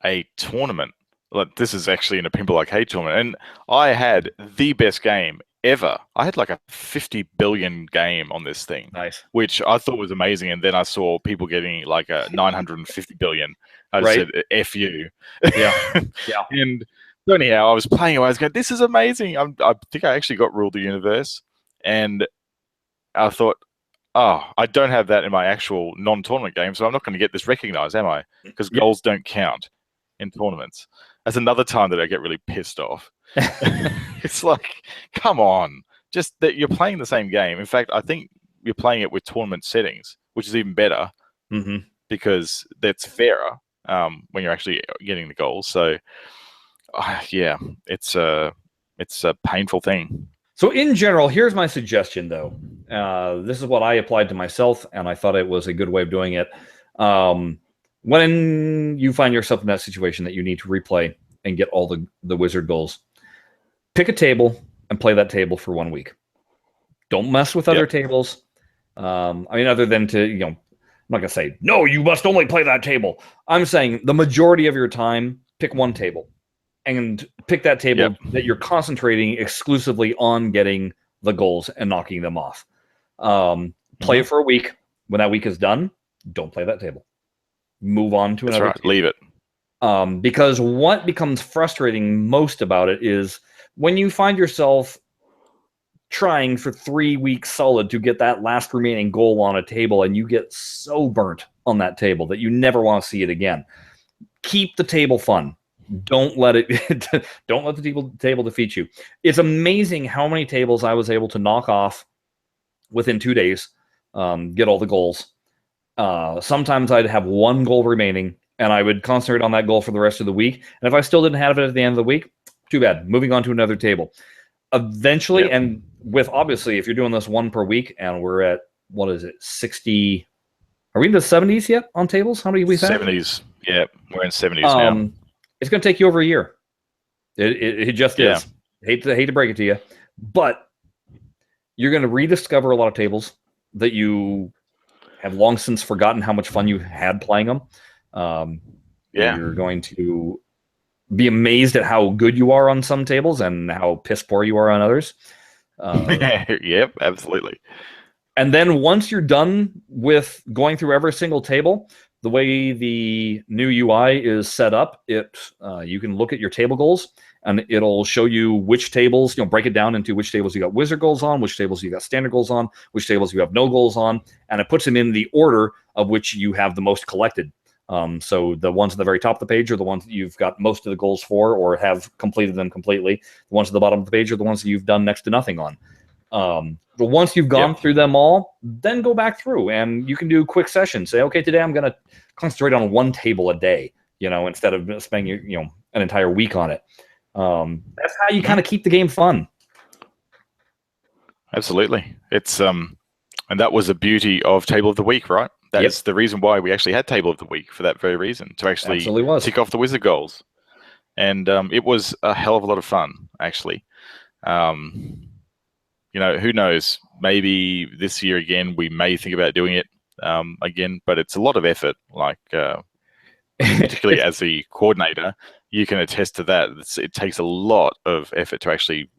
[SPEAKER 2] a tournament. Like, this is actually in a Pinball Arcade tournament, and I had the best game ever. I had like a 50 billion game on this thing,
[SPEAKER 1] nice,
[SPEAKER 2] which I thought was amazing. And then I saw people getting like a 950 billion. I just said, "F you."
[SPEAKER 1] Yeah.
[SPEAKER 2] And so anyhow, I was playing. I was going, "This is amazing." I think I actually got Rule the Universe, and I thought, "Oh, I don't have that in my actual non-tournament game, so I'm not going to get this recognized, am I? Because goals don't count in tournaments." That's another time that I get really pissed off. It's like, come on, just that you're playing the same game. In fact, I think you're playing it with tournament settings, which is even better because that's fairer when you're actually getting the goals. So, yeah, it's a painful thing.
[SPEAKER 1] So in general, here's my suggestion, though. This is what I applied to myself, and I thought it was a good way of doing it. When you find yourself in that situation that you need to replay and get all the wizard goals, pick a table and play that table for 1 week. Don't mess with other tables. I mean, other than to, I'm not gonna say no, you must only play that table. I'm saying the majority of your time, pick one table, and pick that table that you're concentrating exclusively on getting the goals and knocking them off. Play it for a week. When that week is done, don't play that table. Move on to another table.
[SPEAKER 2] Leave it.
[SPEAKER 1] Because what becomes frustrating most about it is when you find yourself trying for 3 weeks solid to get that last remaining goal on a table, and you get so burnt on that table that you never want to see it again. Keep the table fun. Don't let the table defeat you. It's amazing how many tables I was able to knock off within 2 days, get all the goals. Sometimes I'd have one goal remaining, and I would concentrate on that goal for the rest of the week. And if I still didn't have it at the end of the week, too bad. Moving on to another table. Eventually, and with obviously, if you're doing this one per week, and we're at, what is it, 60? Are we in the 70s yet on tables? How many weeks?
[SPEAKER 2] 70s. Yeah, we're in 70s now.
[SPEAKER 1] It's going to take you over a year. It just is. Hate to break it to you, but you're going to rediscover a lot of tables that you have long since forgotten how much fun you had playing them. You're going to be amazed at how good you are on some tables and how piss poor you are on others.
[SPEAKER 2] Yep, absolutely.
[SPEAKER 1] And then once you're done with going through every single table, the way the new UI is set up, you can look at your table goals, and it'll show you which tables, break it down into which tables you got wizard goals on, which tables you got standard goals on, which tables you have no goals on, and it puts them in the order of which you have the most collected. So the ones at the very top of the page are the ones that you've got most of the goals for or have completed them completely. The ones at the bottom of the page are the ones that you've done next to nothing on. But once you've gone through them all, then go back through, and you can do quick sessions. Say, okay, today I'm going to concentrate on one table a day, instead of spending, an entire week on it. That's how you kind of keep the game fun.
[SPEAKER 2] Absolutely. It's and that was the beauty of Table of the Week, right? That's the reason why we actually had Table of the Week, for that very reason, to actually tick off the wizard goals. And it was a hell of a lot of fun, actually. Who knows? Maybe this year again, we may think about doing it again, but it's a lot of effort. Like, particularly as the coordinator, you can attest to that. It takes a lot of effort to actually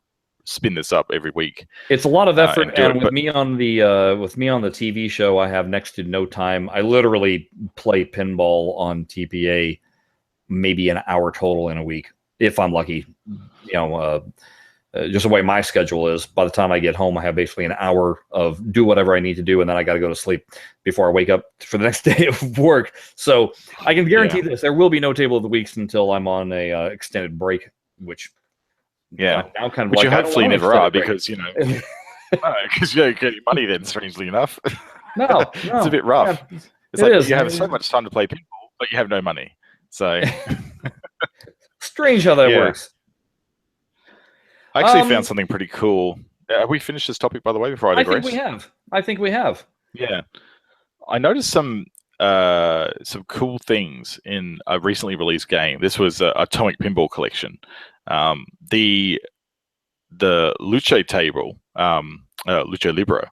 [SPEAKER 2] spin this up every week.
[SPEAKER 1] It's a lot of effort, and with me on the TV show, I have next to no time. I literally play pinball on TPA maybe an hour total in a week, if I'm lucky. Just the way my schedule is, by the time I get home, I have basically an hour of do whatever I need to do, and then I got to go to sleep before I wake up for the next day of work. So I can guarantee this: there will be no Table of the Weeks until I'm on a extended break, which now kind of
[SPEAKER 2] which you hopefully never are, because because you're getting money then. Strangely enough,
[SPEAKER 1] no,
[SPEAKER 2] it's a bit rough.
[SPEAKER 1] Yeah,
[SPEAKER 2] it's like you have so much time to play pinball, but you have no money. So
[SPEAKER 1] strange how that works.
[SPEAKER 2] I actually found something pretty cool. Have we finished this topic, by the way, before I digress?
[SPEAKER 1] I think we have. Yeah.
[SPEAKER 2] I noticed some cool things in a recently released game. This was Atomic Pinball Collection. The Luce table, Luce Libero,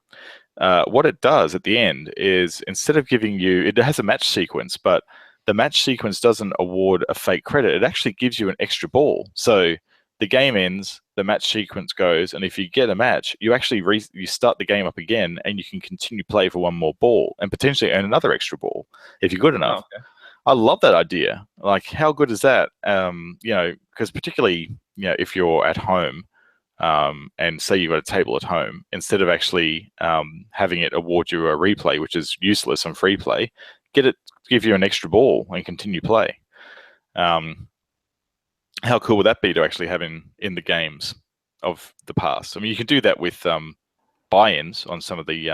[SPEAKER 2] what it does at the end is, instead of giving you, it has a match sequence, but the match sequence doesn't award a fake credit. It actually gives you an extra ball. So the game ends, the match sequence goes, and if you get a match, you actually you start the game up again, and you can continue play for one more ball and potentially earn another extra ball if you're good enough. Oh, okay. I love that idea. Like, how good is that? Because particularly, if you're at home, and say you've got a table at home, instead of actually having it award you a replay, which is useless on free play, give you an extra ball and continue play. How cool would that be to actually have in the games of the past? I mean, you can do that with buy-ins on some of the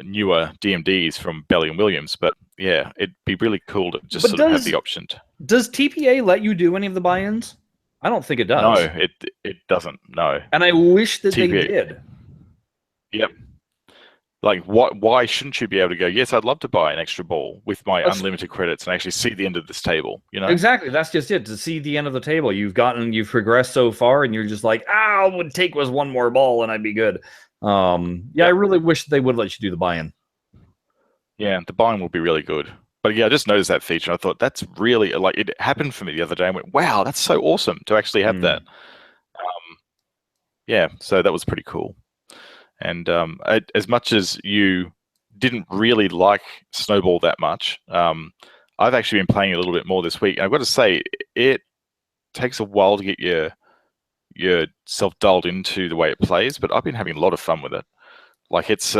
[SPEAKER 2] newer DMDs from Belly and Williams, but yeah, it'd be really cool to just sort of have the option.
[SPEAKER 1] Does TPA let you do any of the buy-ins? I don't think it does.
[SPEAKER 2] No, it doesn't. No.
[SPEAKER 1] And I wish that they did.
[SPEAKER 2] Yep. Like, why shouldn't you be able to go, yes, I'd love to buy an extra ball with my unlimited credits and actually see the end of this table,
[SPEAKER 1] Exactly. That's just it. To see the end of the table. You've progressed so far, and you're just like, all it would take was one more ball and I'd be good. I really wish they would let you do the buy-in.
[SPEAKER 2] Yeah, the buying will be really good. But yeah, I just noticed that feature. I thought that's really like it happened for me the other day. I went, wow, that's so awesome to actually have that. Yeah, so that was pretty cool. And as much as you didn't really like Snowball that much, I've actually been playing a little bit more this week. And I've got to say, it takes a while to get yourself dialed into the way it plays, but I've been having a lot of fun with it. Like it's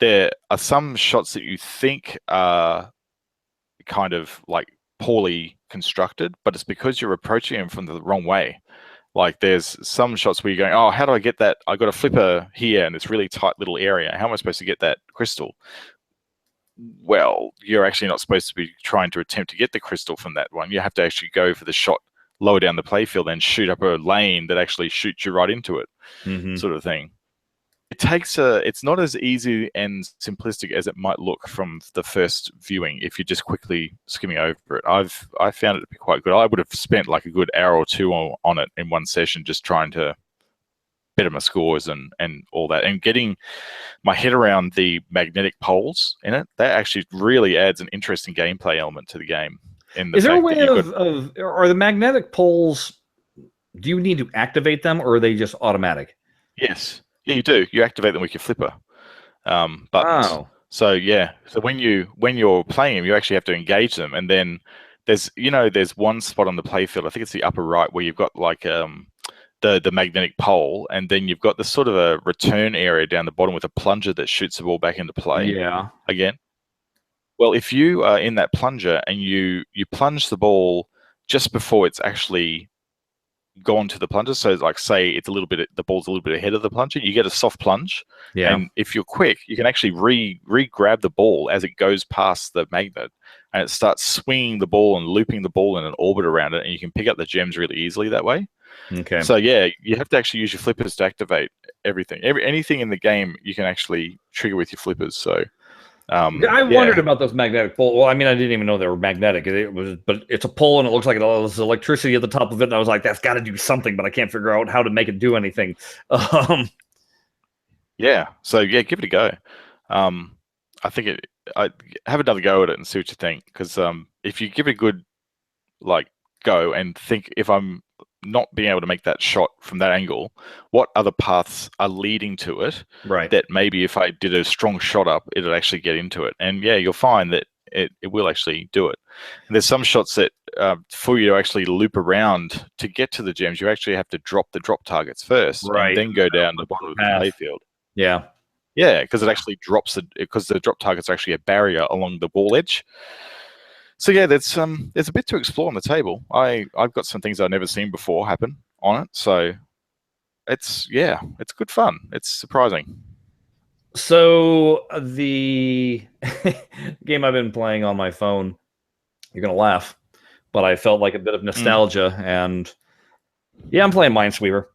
[SPEAKER 2] there are some shots that you think are kind of like poorly constructed, but it's because you're approaching them from the wrong way. Like there's some shots where you're going, oh, how do I get that? I got a flipper here in this really tight little area. How am I supposed to get that crystal? Well, you're actually not supposed to be trying to attempt to get the crystal from that one. You have to actually go for the shot lower down the playfield and shoot up a lane that actually shoots you right into it, sort of thing. It takes it's not as easy and simplistic as it might look from the first viewing if you're just quickly skimming over it. I found it to be quite good. I would have spent like a good hour or two on it in one session just trying to better my scores and all that, and getting my head around the magnetic poles in it. That actually really adds an interesting gameplay element to the game.
[SPEAKER 1] Is there a way of are the magnetic poles, do you need to activate them or are they just automatic?
[SPEAKER 2] Yes. Yeah, you do. You activate them with your flipper buttons. Oh. So yeah, so when you're playing them, you actually have to engage them, and then there's one spot on the playfield. I think it's the upper right where you've got like the magnetic pole, and then you've got this sort of a return area down the bottom with a plunger that shoots the ball back into play.
[SPEAKER 1] Yeah.
[SPEAKER 2] Again. Well, if you are in that plunger and you plunge the ball just before it's actually gone to the plunger, so like say it's the ball's a little bit ahead of the plunger, you get a soft plunge. Yeah. And if you're quick, you can actually re-grab the ball as it goes past the magnet, and it starts swinging the ball and looping the ball in an orbit around it, and you can pick up the gems really easily that way.
[SPEAKER 1] Okay.
[SPEAKER 2] So yeah, you have to actually use your flippers to activate everything. Anything in the game you can actually trigger with your flippers. So
[SPEAKER 1] I wondered about those magnetic poles. Well, I mean, I didn't even know they were magnetic. But it's a pole, and it looks like there's electricity at the top of it. And I was like, that's got to do something, but I can't figure out how to make it do anything.
[SPEAKER 2] Yeah. So yeah, give it a go. I think I have another go at it and see what you think. Because if you give it a good go and think, if I'm not being able to make that shot from that angle, what other paths are leading to it?
[SPEAKER 1] Right.
[SPEAKER 2] That maybe if I did a strong shot up, it'll actually get into it. And yeah, you'll find that it will actually do it. And there's some shots that for you to actually loop around to get to the gems, you actually have to drop the drop targets first, right, and then go down the bottom of the playfield.
[SPEAKER 1] Yeah.
[SPEAKER 2] Yeah, because it actually drops because the drop targets are actually a barrier along the ball edge. So yeah, there's a bit to explore on the table. I've got some things I've never seen before happen on it. So it's good fun. It's surprising.
[SPEAKER 1] So the game I've been playing on my phone, you're gonna laugh, but I felt like a bit of nostalgia, and yeah, I'm playing Minesweeper.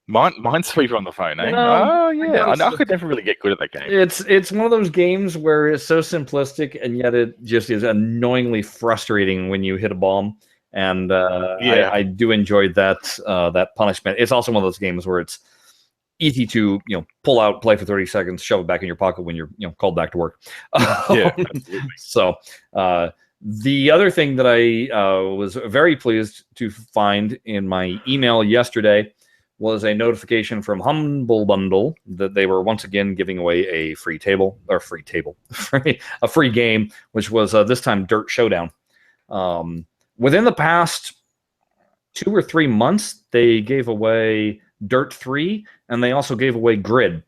[SPEAKER 2] Minesweeper on the phone, eh? Oh yeah, I could never really get good at that game.
[SPEAKER 1] It's one of those games where it's so simplistic, and yet it just is annoyingly frustrating when you hit a bomb. And I do enjoy that punishment. It's also one of those games where it's easy to pull out, play for 30 seconds, shove it back in your pocket when you're called back to work.
[SPEAKER 2] Yeah, absolutely.
[SPEAKER 1] So the other thing that I was very pleased to find in my email yesterday was a notification from Humble Bundle that they were once again giving away a free game, which was this time Dirt Showdown. Within the past 2 or 3 months, they gave away Dirt 3, and they also gave away Grid.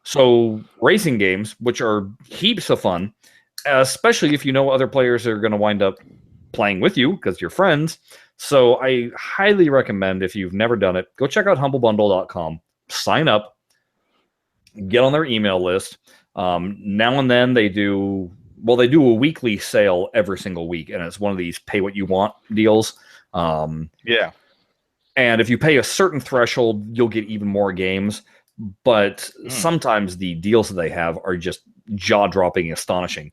[SPEAKER 1] So racing games, which are heaps of fun, especially if you know other players are going to wind up playing with you because you're friends. So I highly recommend, if you've never done it, go check out humblebundle.com, sign up, get on their email list. Now and then they do a weekly sale every single week, and it's one of these pay what you want deals.
[SPEAKER 2] Yeah.
[SPEAKER 1] And if you pay a certain threshold, you'll get even more games. But sometimes the deals that they have are just jaw-dropping, astonishing.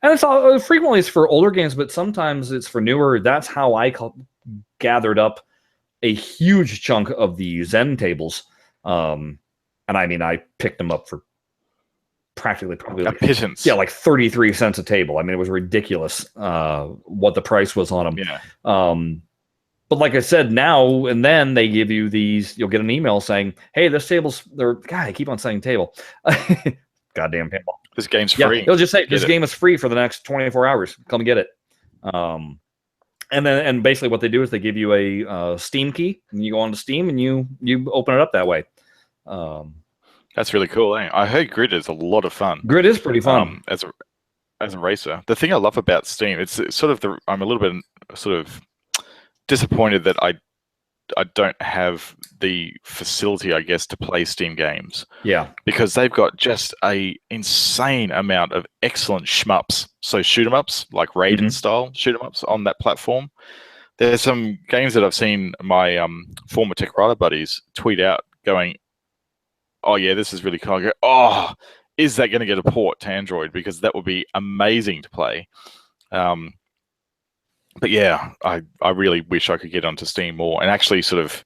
[SPEAKER 1] And it's frequently it's for older games, but sometimes it's for newer. That's how I gathered up a huge chunk of the Zen tables. And I mean, I picked them up for practically probably
[SPEAKER 2] A
[SPEAKER 1] like,
[SPEAKER 2] pittance.
[SPEAKER 1] yeah, like 33 cents a table. I mean, it was ridiculous what the price was on them.
[SPEAKER 2] Yeah.
[SPEAKER 1] But like I said, now and then they give you these. You'll get an email saying, "Hey, this table's." God, I keep on saying table. Goddamn pinball.
[SPEAKER 2] This game's
[SPEAKER 1] Yeah,
[SPEAKER 2] free.
[SPEAKER 1] they'll just say this game is free for the next 24 hours. Come and get it. And basically what they do is they give you a Steam key, and you go on to Steam and you open it up that way.
[SPEAKER 2] That's really cool. Eh? I heard Grid is a lot of fun.
[SPEAKER 1] Grid is pretty fun
[SPEAKER 2] as a racer. The thing I love about Steam, it's sort of I'm a little bit sort of disappointed that I don't have the facility, I guess, to play Steam games.
[SPEAKER 1] Yeah,
[SPEAKER 2] because they've got just a insane amount of excellent shmups. So shoot 'em ups, like Raiden style shoot 'em ups on that platform. There's some games that I've seen my former Tech Writer buddies tweet out, going, "Oh yeah, this is really cool." I go, "Oh, is that going to get a port to Android? Because that would be amazing to play." But yeah, I really wish I could get onto Steam more. And actually sort of,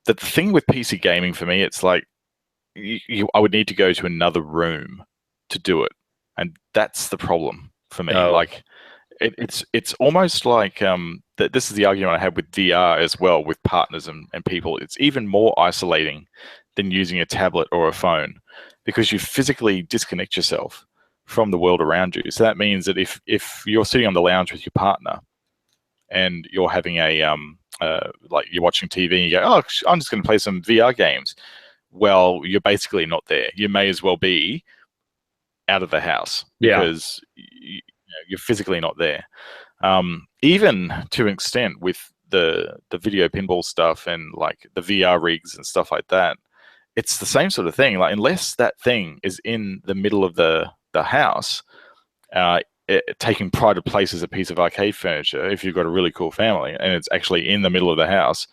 [SPEAKER 2] the thing with PC gaming for me, it's like, I would need to go to another room to do it. And that's the problem for me.
[SPEAKER 1] Oh.
[SPEAKER 2] Like, it's almost like, this is the argument I had with VR as well, with partners and people. It's even more isolating than using a tablet or a phone, because you physically disconnect yourself from the world around you. So that means that if you're sitting on the lounge with your partner, and you're having like you're watching TV and you go, "Oh, I'm just going to play some VR games." Well, you're basically not there. You may as well be out of the house because you're physically not there. Even to an extent with the video pinball stuff and like the VR rigs and stuff like that, it's the same sort of thing. Like, unless that thing is in the middle of the house, taking pride of place as a piece of arcade furniture, if you've got a really cool family and it's actually in the middle of the house,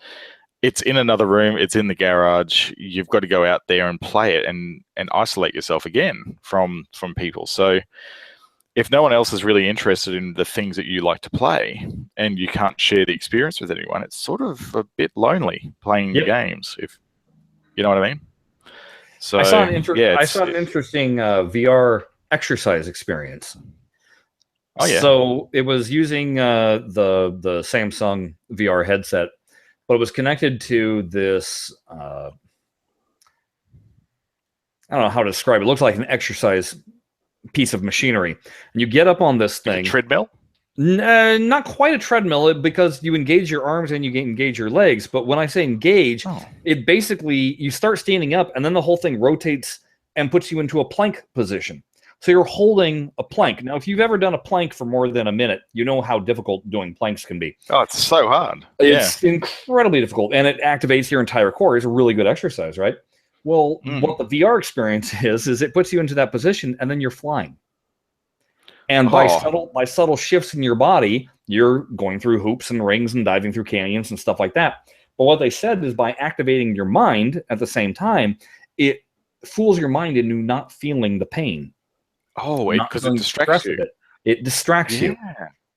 [SPEAKER 2] it's in another room, it's in the garage, you've got to go out there and play it and isolate yourself again from people. So if no one else is really interested in the things that you like to play and you can't share the experience with anyone, it's sort of a bit lonely playing the games, if you know what I mean. So
[SPEAKER 1] I saw an interesting VR exercise experience.
[SPEAKER 2] Oh, yeah.
[SPEAKER 1] So it was using the Samsung VR headset, but it was connected to this. I don't know how to describe it. It looks like an exercise piece of machinery, and you get up on this thing.
[SPEAKER 2] Like a treadmill?
[SPEAKER 1] Not quite a treadmill, because you engage your arms and you engage your legs. But when I say engage, it basically, you start standing up, and then the whole thing rotates and puts you into a plank position. So you're holding a plank. Now, if you've ever done a plank for more than a minute, you know how difficult doing planks can be.
[SPEAKER 2] Oh, it's so hard.
[SPEAKER 1] It's incredibly difficult, and it activates your entire core. It's a really good exercise, right? Well, what the VR experience is it puts you into that position, and then you're flying. And by subtle shifts in your body, you're going through hoops and rings and diving through canyons and stuff like that. But what they said is, by activating your mind at the same time, it fools your mind into not feeling the pain.
[SPEAKER 2] Oh, because it distracts you.
[SPEAKER 1] It distracts you.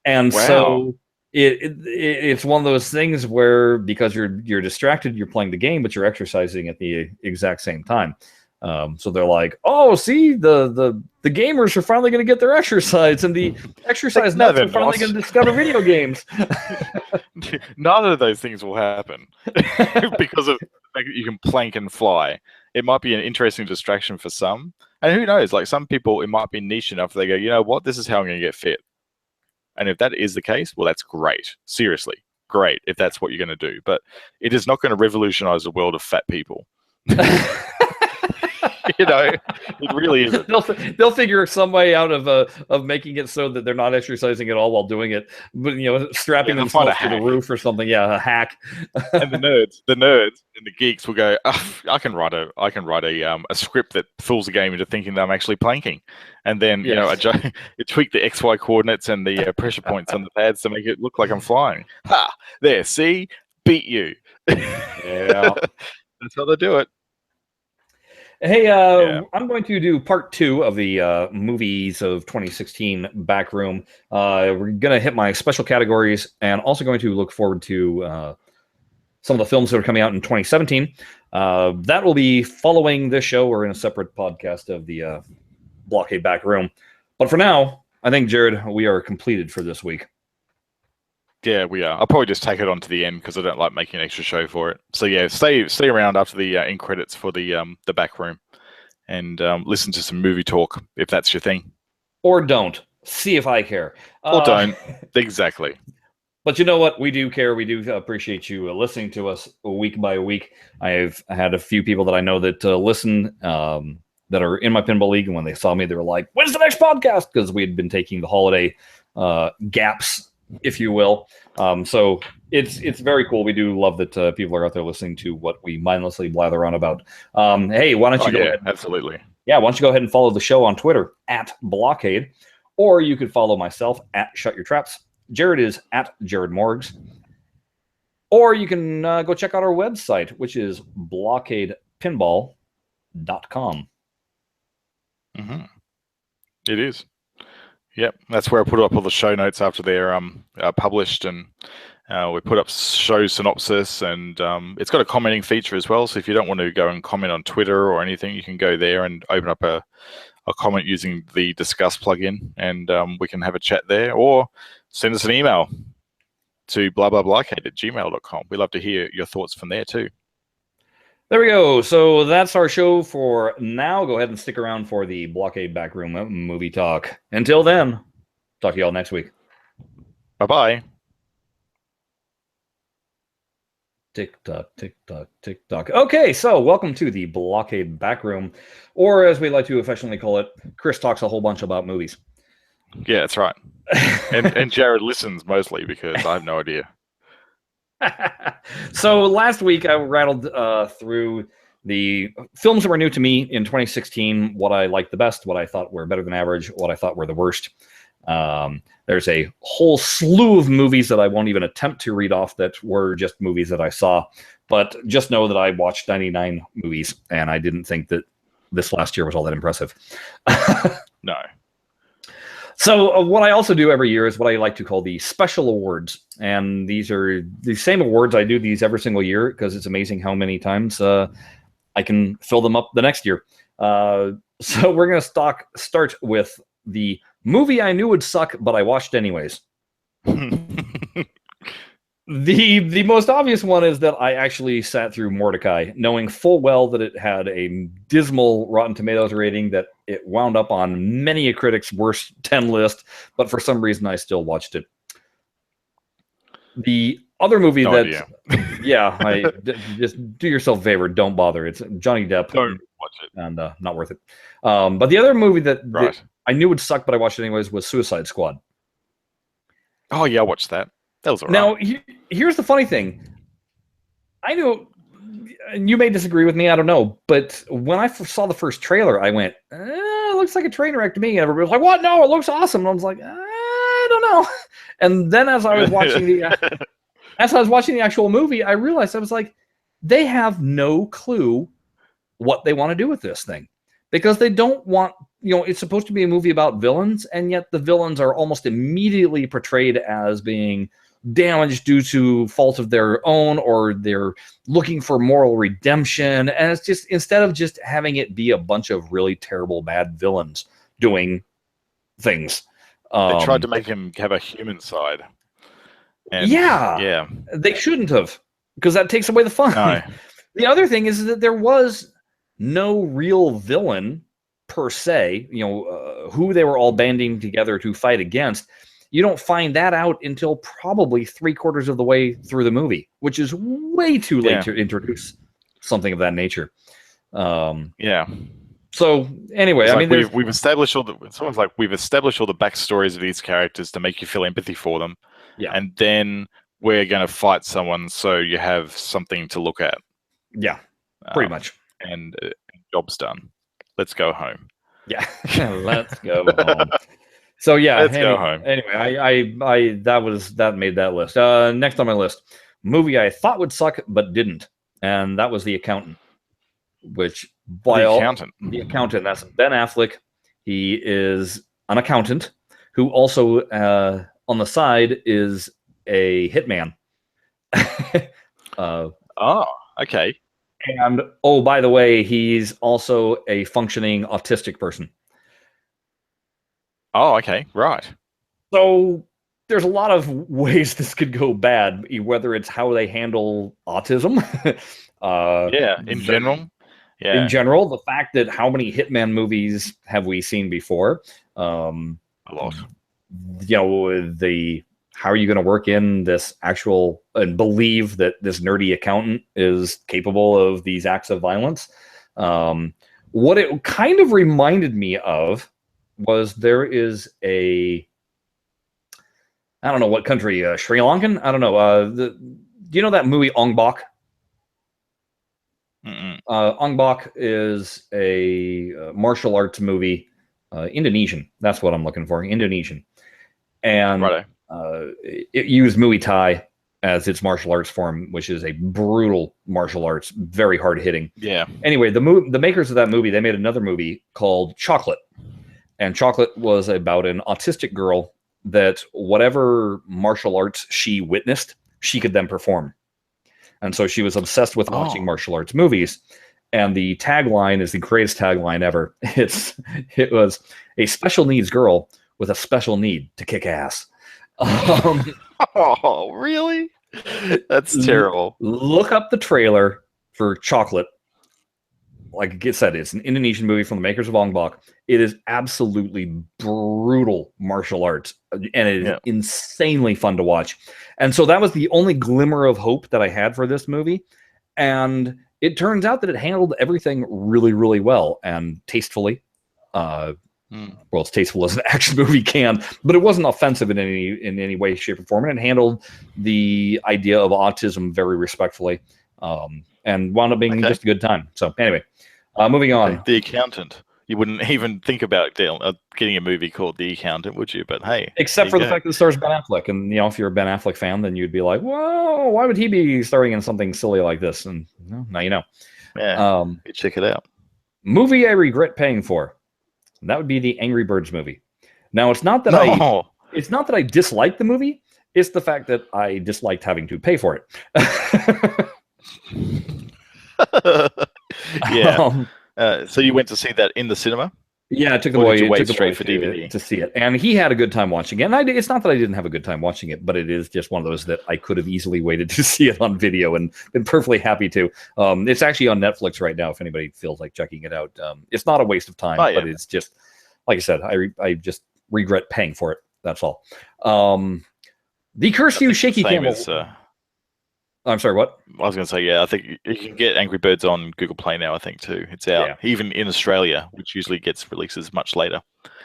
[SPEAKER 1] And so it's one of those things where, because you're distracted, you're playing the game, but you're exercising at the exact same time. So they're like, "Oh, see, the gamers are finally going to get their exercise, and the exercise nuts are finally going to discover video games."
[SPEAKER 2] None of those things will happen because of the fact that you can plank and fly. It might be an interesting distraction for some. And who knows, like some people, it might be niche enough they go, "You know what, this is how I'm going to get fit." And if that is the case, well, that's great. Seriously, great if that's what you're going to do. But it is not going to revolutionize the world of fat people. You know, it really isn't.
[SPEAKER 1] They'll figure some way out of making it so that they're not exercising at all while doing it. But strapping themselves to the roof or something. Yeah, a hack.
[SPEAKER 2] And the nerds and the geeks will go, I can write a script that fools the game into thinking that I'm actually planking, and then you tweak the XY coordinates and the pressure points on the pads to make it look like I'm flying. Ha! There, see, beat you.
[SPEAKER 1] Yeah,
[SPEAKER 2] that's how they do it.
[SPEAKER 1] Hey, I'm going to do part 2 of the movies of 2016 Backroom. We're going to hit my special categories, and also going to look forward to some of the films that are coming out in 2017. That will be following this show or in a separate podcast of the BlahCade Back Room. But for now, I think, Jared, we are completed for this week.
[SPEAKER 2] Yeah, we are. I'll probably just take it on to the end because I don't like making an extra show for it. So yeah, stay around after the end credits for the back room, and listen to some movie talk if that's your thing.
[SPEAKER 1] Or don't. See if I care.
[SPEAKER 2] Or don't. Exactly.
[SPEAKER 1] But you know what? We do care. We do appreciate you listening to us week by week. I've had a few people that I know that listen that are in my pinball league, and when they saw me, they were like, "When's the next podcast?" Because we had been taking the holiday gaps, if you will. So it's very cool. We do love that people are out there listening to what we mindlessly blather on about. Hey, why don't you go ahead?
[SPEAKER 2] Absolutely.
[SPEAKER 1] Yeah, why don't you go ahead and follow the show on Twitter at BlahCade, or you could follow myself at Shut Your Traps. Jared is at Jared Morgs. Or you can go check out our website, which is BlahCadePinball.com.
[SPEAKER 2] Mm-hmm. It is. Yep, that's where I put up all the show notes after they're published, and we put up show synopsis, and it's got a commenting feature as well. So if you don't want to go and comment on Twitter or anything, you can go there and open up a comment using the Discuss plugin, and we can have a chat there, or send us an email to blahblahblahcade@gmail.com. We love to hear your thoughts from there too.
[SPEAKER 1] There we go. So that's our show for now. Go ahead and stick around for the BlahCade Backroom movie talk. Until then, talk to y'all next week.
[SPEAKER 2] Bye-bye.
[SPEAKER 1] Tick-tock, tick-tock, tick-tock. Okay, so welcome to the BlahCade Backroom, or as we like to affectionately call it, Chris talks a whole bunch about movies.
[SPEAKER 2] Yeah, that's right. and Jared listens mostly because I have no idea.
[SPEAKER 1] So last week I rattled through the films that were new to me in 2016, what I liked the best, what I thought were better than average, what I thought were the worst. There's a whole slew of movies that I won't even attempt to read off that were just movies that I saw, but just know that I watched 99 movies, and I didn't think that this last year was all that impressive.
[SPEAKER 2] No.
[SPEAKER 1] So what I also do every year is what I like to call the special awards. And these are the same awards. I do these every single year because it's amazing how many times I can fill them up the next year. So we're going to start with the movie I knew would suck, but I watched anyways. The most obvious one is that I actually sat through Mordecai, knowing full well that it had a dismal Rotten Tomatoes rating, that it wound up on many a critic's worst 10 list, but for some reason I still watched it. The other movie yeah, just do yourself a favor, don't bother. It's Johnny Depp.
[SPEAKER 2] Don't watch it.
[SPEAKER 1] And not worth it. But the other movie that
[SPEAKER 2] Right.
[SPEAKER 1] I knew would suck, but I watched it anyways, was Suicide Squad.
[SPEAKER 2] Oh, yeah, I watched that. That was all right.
[SPEAKER 1] Now, here's the funny thing. I know, and you may disagree with me, I don't know, but when I saw the first trailer, I went, it looks like a train wreck to me. And everybody was like, what? No, it looks awesome. And I was like, I don't know. And then as I was watching the actual movie, I realized, I was like, they have no clue what they want to do with this thing. Because they don't want, it's supposed to be a movie about villains, and yet the villains are almost immediately portrayed as being damaged due to fault of their own, or they're looking for moral redemption. And it's just, instead of just having it be a bunch of really terrible bad villains doing things,
[SPEAKER 2] they tried to make him have a human side. And
[SPEAKER 1] yeah, they shouldn't have, because that takes away the fun.
[SPEAKER 2] No.
[SPEAKER 1] The other thing is that there was no real villain per se, who they were all banding together to fight against. You don't find that out until probably 3/4 of the way through the movie, which is way too late to introduce something of that nature.
[SPEAKER 2] Yeah.
[SPEAKER 1] So anyway,
[SPEAKER 2] it's
[SPEAKER 1] I
[SPEAKER 2] like
[SPEAKER 1] mean,
[SPEAKER 2] we've established all the. Someone's like, we've established all the backstories of these characters to make you feel empathy for them.
[SPEAKER 1] Yeah.
[SPEAKER 2] And then we're going to fight someone, so you have something to look at.
[SPEAKER 1] Yeah. Pretty much.
[SPEAKER 2] And job's done. Let's go home.
[SPEAKER 1] Yeah. Let's go home. So yeah,
[SPEAKER 2] Let's go home.
[SPEAKER 1] Anyway, that made that list. Next on my list, movie I thought would suck but didn't, and that was The Accountant. Which
[SPEAKER 2] The Accountant.
[SPEAKER 1] The Accountant. That's Ben Affleck. He is an accountant who also on the side is a hitman.
[SPEAKER 2] Oh, okay.
[SPEAKER 1] And oh, by the way, he's also a functioning autistic person.
[SPEAKER 2] Oh, okay. Right.
[SPEAKER 1] So there's a lot of ways this could go bad, whether it's how they handle autism,
[SPEAKER 2] Yeah. In general.
[SPEAKER 1] in
[SPEAKER 2] Yeah.
[SPEAKER 1] general, the fact that how many Hitman movies have we seen before?
[SPEAKER 2] A lot.
[SPEAKER 1] The how are you going to work in this actual and believe that this nerdy accountant is capable of these acts of violence? What it kind of reminded me of was there is a I don't know what country, Sri Lankan? I don't know. Do you know that movie Ong Bak? Ong Bak is a martial arts movie, Indonesian. That's what I'm looking for, Indonesian. And it used Muay Thai as its martial arts form, which is a brutal martial arts, very hard hitting.
[SPEAKER 2] Yeah.
[SPEAKER 1] Anyway, the makers of that movie, they made another movie called Chocolate. And Chocolate was about an autistic girl that whatever martial arts she witnessed, she could then perform. And so she was obsessed with watching martial arts movies. And the tagline is the greatest tagline ever. It was a special needs girl with a special need to kick ass.
[SPEAKER 2] Oh, really? That's terrible.
[SPEAKER 1] Look up the trailer for Chocolate. Like I said, it's an Indonesian movie from the makers of Ong Bak. It is absolutely brutal martial arts, and it is insanely fun to watch. And so that was the only glimmer of hope that I had for this movie. And it turns out that it handled everything really, really well and tastefully. Well, it's tasteful as an action movie can, but it wasn't offensive in any way, shape, or form. And it handled the idea of autism very respectfully, and wound up being just a good time. So anyway, moving on.
[SPEAKER 2] The Accountant. You wouldn't even think about getting a movie called The Accountant, would you? But hey,
[SPEAKER 1] except for the fact that it stars Ben Affleck, and if you're a Ben Affleck fan, then you'd be like, "Whoa, why would he be starring in something silly like this?" And now you know.
[SPEAKER 2] Yeah, you check it out.
[SPEAKER 1] Movie I regret paying for. That would be the Angry Birds movie. Now, it's not that I dislike the movie. It's the fact that I disliked having to pay for it.
[SPEAKER 2] Yeah. So you went to see that in the cinema?
[SPEAKER 1] Yeah, I took the boy
[SPEAKER 2] straight for DVD
[SPEAKER 1] to see it, and he had a good time watching it. And it's not that I didn't have a good time watching it, but it is just one of those that I could have easily waited to see it on video and been perfectly happy to. It's actually on Netflix right now if anybody feels like checking it out. It's not a waste of time, but it's just, like I said, I just regret paying for it. That's all. The Curse You Shaky Cam. I'm sorry, what?
[SPEAKER 2] I was going to say, I think you can get Angry Birds on Google Play now, I think, too. It's out, even in Australia, which usually gets releases much later.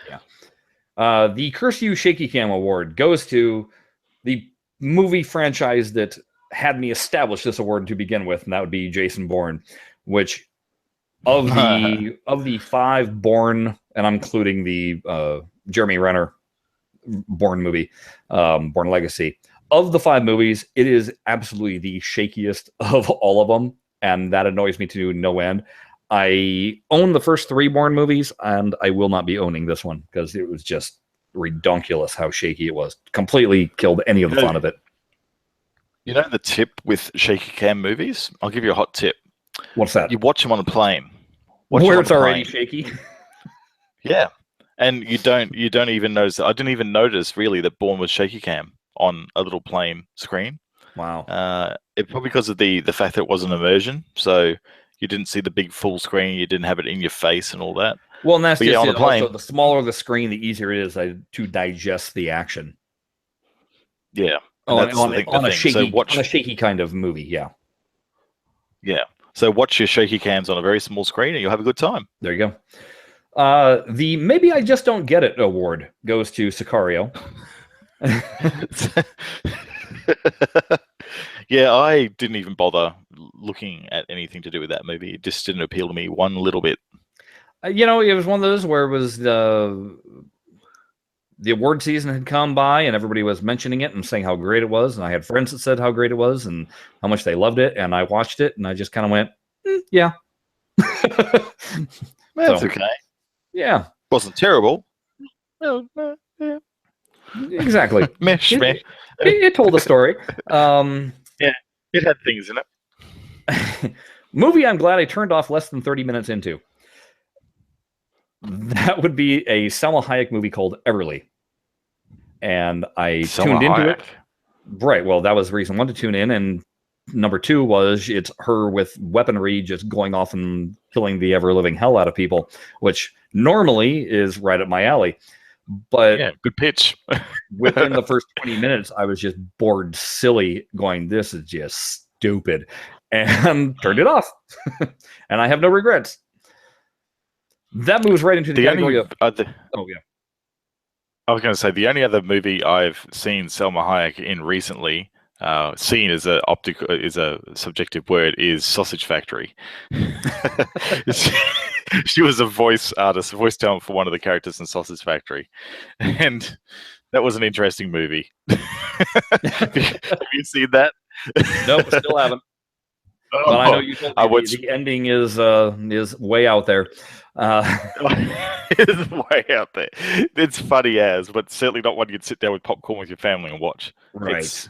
[SPEAKER 1] Yeah. The Curse You Shaky Cam Award goes to the movie franchise that had me establish this award to begin with, and that would be Jason Bourne, which of the 5 Bourne, and I'm including the Jeremy Renner Bourne movie, Bourne Legacy, of the 5 movies, it is absolutely the shakiest of all of them, and that annoys me to no end. I own the first 3 Bourne movies, and I will not be owning this one because it was just redonkulous how shaky it was. Completely killed any of the fun of it.
[SPEAKER 2] You know the tip with shaky cam movies? I'll give you a hot tip.
[SPEAKER 1] What's that?
[SPEAKER 2] You watch them on a plane.
[SPEAKER 1] Where it's already shaky?
[SPEAKER 2] Yeah. And you don't even notice. I didn't even notice, really, that Bourne was shaky cam on a little plane screen.
[SPEAKER 1] Wow.
[SPEAKER 2] It probably because of the fact that it wasn't immersion, so you didn't see the big full screen, you didn't have it in your face and all that.
[SPEAKER 1] Well, and that's just on the plane. Also, the smaller the screen, the easier it is to digest the action.
[SPEAKER 2] Yeah.
[SPEAKER 1] On a shaky kind of movie, yeah.
[SPEAKER 2] Yeah. So watch your shaky cams on a very small screen and you'll have a good time.
[SPEAKER 1] There you go. The Maybe I Just Don't Get It award goes to Sicario.
[SPEAKER 2] Yeah, I didn't even bother looking at anything to do with that movie. It just didn't appeal to me one little bit.
[SPEAKER 1] It was one of those where it was the award season had come by and everybody was mentioning it and saying how great it was, and I had friends that said how great it was and how much they loved it, and I watched it and I just kind of went, yeah.
[SPEAKER 2] That's okay.
[SPEAKER 1] Yeah.
[SPEAKER 2] Wasn't terrible.
[SPEAKER 1] No, yeah. Exactly.
[SPEAKER 2] Mesh.
[SPEAKER 1] It told a story.
[SPEAKER 2] Yeah. It had things in it.
[SPEAKER 1] Movie I'm glad I turned off less than 30 minutes into. That would be a Salma Hayek movie called Everly. And I tuned into it. Right. Well, that was reason one to tune in. And number two was it's her with weaponry just going off and killing the ever-living hell out of people, which normally is right up my alley. But
[SPEAKER 2] yeah, good pitch.
[SPEAKER 1] within the first 20 minutes, I was just bored silly going, this is just stupid. And turned it off. And I have no regrets. That moves right into the category of...
[SPEAKER 2] oh, yeah. I was going to say, the only other movie I've seen Salma Hayek in recently, seen as a subjective word, is Sausage Factory. She was a voice talent for one of the characters in Sausage Factory. And that was an interesting movie. Have you seen that?
[SPEAKER 1] Nope, still haven't. But I know you told me the ending is way out there.
[SPEAKER 2] It's way out there. It's funny as, but certainly not one you'd sit down with popcorn with your family and watch.
[SPEAKER 1] Right.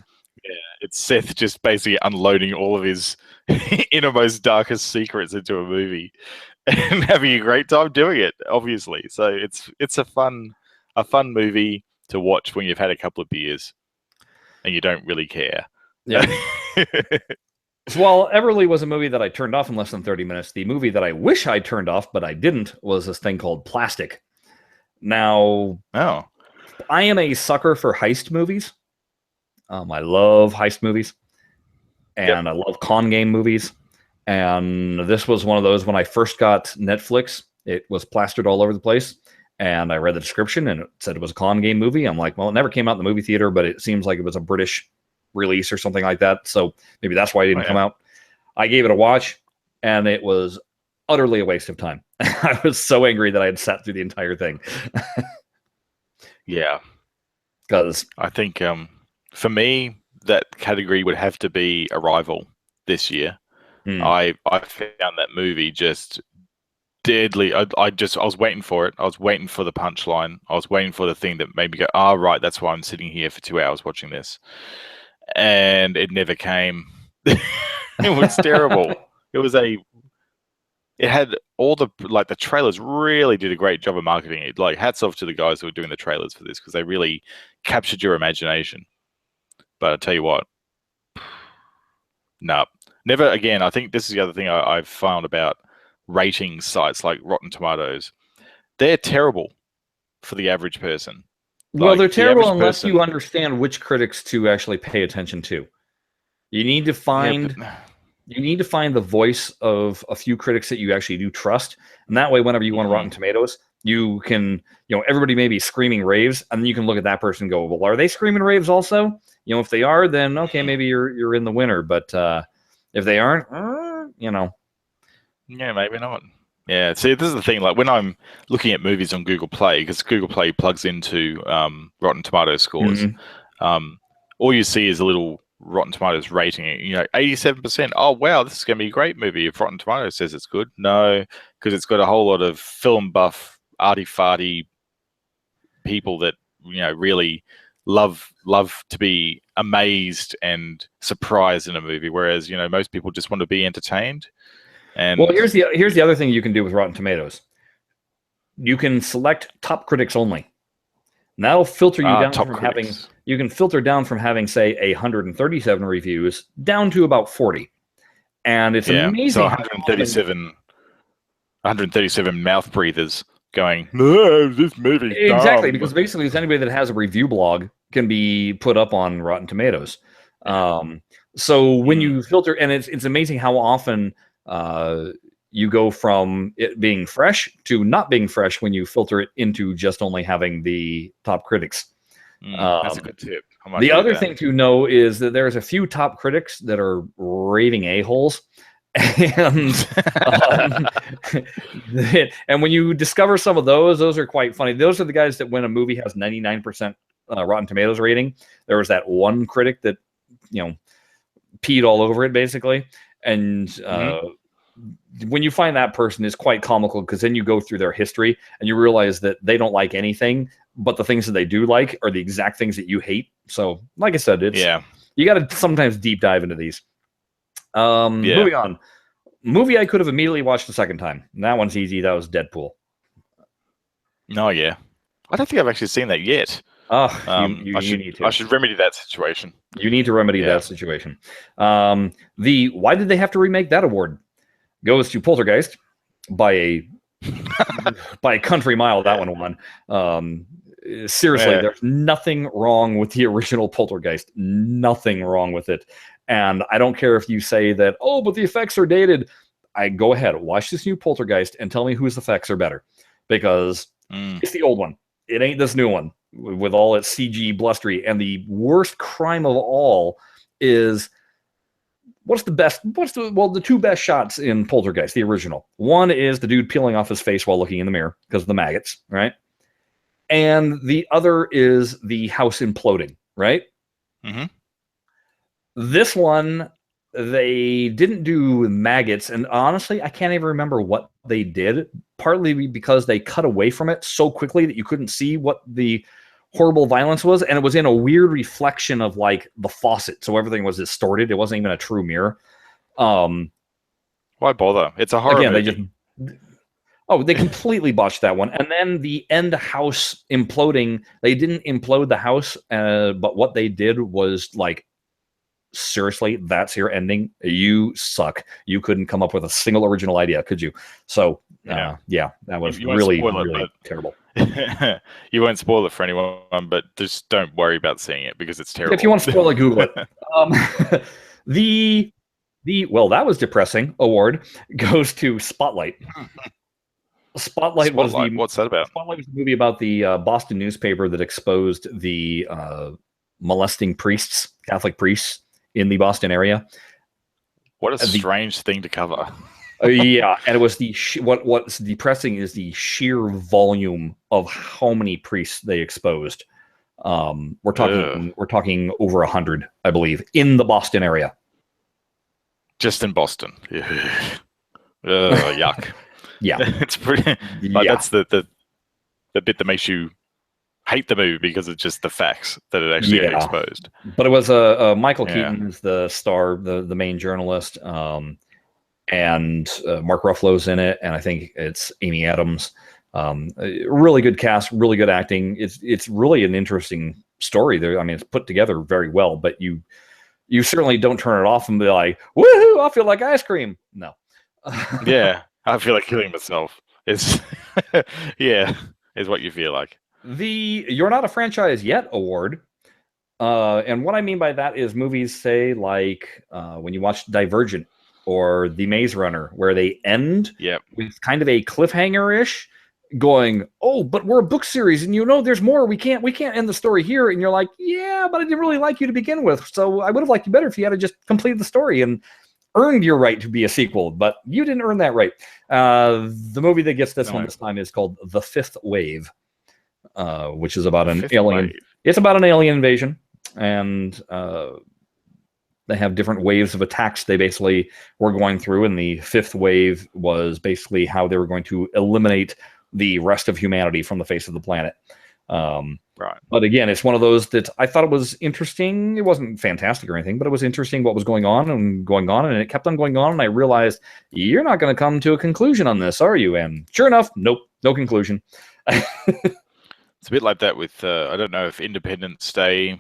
[SPEAKER 2] It's Seth just basically unloading all of his innermost, darkest secrets into a movie and having a great time doing it, obviously. So it's a fun movie to watch when you've had a couple of beers and you don't really care.
[SPEAKER 1] Yeah. So while Everly was a movie that I turned off in less than 30 minutes, the movie that I wish I turned off, but I didn't, was this thing called Plastic. Now, I am a sucker for heist movies. I love heist movies. And I love con game movies. And this was one of those when I first got Netflix, it was plastered all over the place. And I read the description and it said it was a con game movie. I'm like, well, it never came out in the movie theater, but it seems like it was a British release or something like that. So maybe that's why it didn't come out. I gave it a watch and it was utterly a waste of time. I was so angry that I had sat through the entire thing.
[SPEAKER 2] Yeah.
[SPEAKER 1] Because
[SPEAKER 2] I think for me, that category would have to be Arrival this year. I found that movie just deadly. I was waiting for it. I was waiting for the punchline. I was waiting for the thing that made me go, right, that's why I'm sitting here for 2 hours watching this. And it never came. It was terrible. It had all the trailers really did a great job of marketing it. Like, hats off to the guys who were doing the trailers for this because they really captured your imagination. But I tell you what, no, never again. I think this is the other thing I've found about rating sites like Rotten Tomatoes. They're terrible for the average person.
[SPEAKER 1] Well, they're terrible unless you understand which critics to actually pay attention to. You need to find the voice of a few critics that you actually do trust, and that way, whenever you want Rotten Tomatoes, you can, everybody may be screaming raves, and then you can look at that person and go, well, are they screaming raves also? If they are, then okay, maybe you're in the winner. But if they aren't,
[SPEAKER 2] yeah, maybe not. Yeah, see, this is the thing. Like when I'm looking at movies on Google Play, because Google Play plugs into Rotten Tomatoes scores, all you see is a little Rotten Tomatoes rating. 87%. Oh wow, this is going to be a great movie. If Rotten Tomatoes says it's good, no, because it's got a whole lot of film buff, arty-farty people that really love to be amazed and surprised in a movie, whereas most people just want to be entertained. And
[SPEAKER 1] well, here's the other thing you can do with Rotten Tomatoes. You can select top critics only. And that'll filter you down from having. You can filter down from having, say, 137 reviews down to about 40, and it's amazing.
[SPEAKER 2] So 137 mouth breathers going, no, this movie
[SPEAKER 1] exactly, because basically it's anybody that has a review blog can be put up on Rotten Tomatoes. So when you filter, and it's amazing how often you go from it being fresh to not being fresh when you filter it into just only having the top critics.
[SPEAKER 2] That's a good tip.
[SPEAKER 1] The other thing to know is that there's a few top critics that are raving a-holes. And and when you discover some of those are quite funny. Those are the guys that when a movie has 99% Rotten Tomatoes rating, there was that one critic that peed all over it basically. And when you find that person is quite comical, because then you go through their history and you realize that they don't like anything, but the things that they do like are the exact things that you hate. So like I said, you got to sometimes deep dive into these. Moving on. Movie I could have immediately watched the second time. That one's easy. That was Deadpool.
[SPEAKER 2] Oh, yeah. I don't think I've actually seen that yet.
[SPEAKER 1] You need to.
[SPEAKER 2] I should remedy that situation.
[SPEAKER 1] You need to remedy that situation. Why did they have to remake that award? Goes to Poltergeist by a country mile. That one won. Seriously, there's nothing wrong with the original Poltergeist. Nothing wrong with it. And I don't care if you say that, oh, but the effects are dated. I go ahead, watch this new Poltergeist and tell me whose effects are better. Because it's the old one. It ain't this new one with all its CG blustery. And the worst crime of all is the two best shots in Poltergeist, the original. One is the dude peeling off his face while looking in the mirror because of the maggots, right? And the other is the house imploding, right?
[SPEAKER 2] Mm-hmm.
[SPEAKER 1] This one, they didn't do maggots, and honestly, I can't even remember what they did, partly because they cut away from it so quickly that you couldn't see what the horrible violence was, and it was in a weird reflection of, like, the faucet, so everything was distorted. It wasn't even a true mirror.
[SPEAKER 2] Why bother? It's a horror movie.
[SPEAKER 1] They completely botched that one. And then the end house imploding, they didn't implode the house, but what they did was, like, seriously, that's your ending. You suck. You couldn't come up with a single original idea, could you? So, that was really terrible.
[SPEAKER 2] You won't spoil it for anyone, but just don't worry about seeing it because it's terrible.
[SPEAKER 1] If you want to spoil it, Google it. That was depressing award goes to Spotlight. Spotlight was
[SPEAKER 2] what's that about?
[SPEAKER 1] Spotlight was the movie about the Boston newspaper that exposed the molesting priests, Catholic priests in the Boston area.
[SPEAKER 2] What a strange thing to cover.
[SPEAKER 1] And it was what's depressing is the sheer volume of how many priests they exposed. We're talking over 100, I believe, in the Boston area.
[SPEAKER 2] Just in Boston. Yuck.
[SPEAKER 1] Yeah,
[SPEAKER 2] it's pretty. Like, that's the bit that makes you hate the movie because it's just the facts that it actually exposed.
[SPEAKER 1] But it was Michael Keaton is the star, the main journalist, and Mark Ruffalo's in it, and I think it's Amy Adams. Really good cast, really good acting. It's really an interesting story. There, I mean, it's put together very well. But you certainly don't turn it off and be like, "Woohoo! I feel like ice cream." No.
[SPEAKER 2] Yeah. I feel like killing myself. Is what you feel like.
[SPEAKER 1] The You're Not a Franchise Yet award. And what I mean by that is movies, say, like when you watch Divergent or The Maze Runner, where they end with kind of a cliffhanger-ish, going, oh, but we're a book series, and there's more. We can't end the story here. And you're like, yeah, but I didn't really like you to begin with, so I would have liked you better if you had just completed the story and earned your right to be a sequel, but you didn't earn that right. The movie that gets this one this time is called The Fifth Wave, which is about an alien. It's about an alien invasion, and they have different waves of attacks they basically were going through, and the fifth wave was basically how they were going to eliminate the rest of humanity from the face of the planet.
[SPEAKER 2] Right.
[SPEAKER 1] But again, it's one of those that I thought it was interesting. It wasn't fantastic or anything, but it was interesting what was going on, and it kept on going on, and I realized, you're not going to come to a conclusion on this, are you? And sure enough, nope, no conclusion.
[SPEAKER 2] It's a bit like that with, I don't know if Independence Day,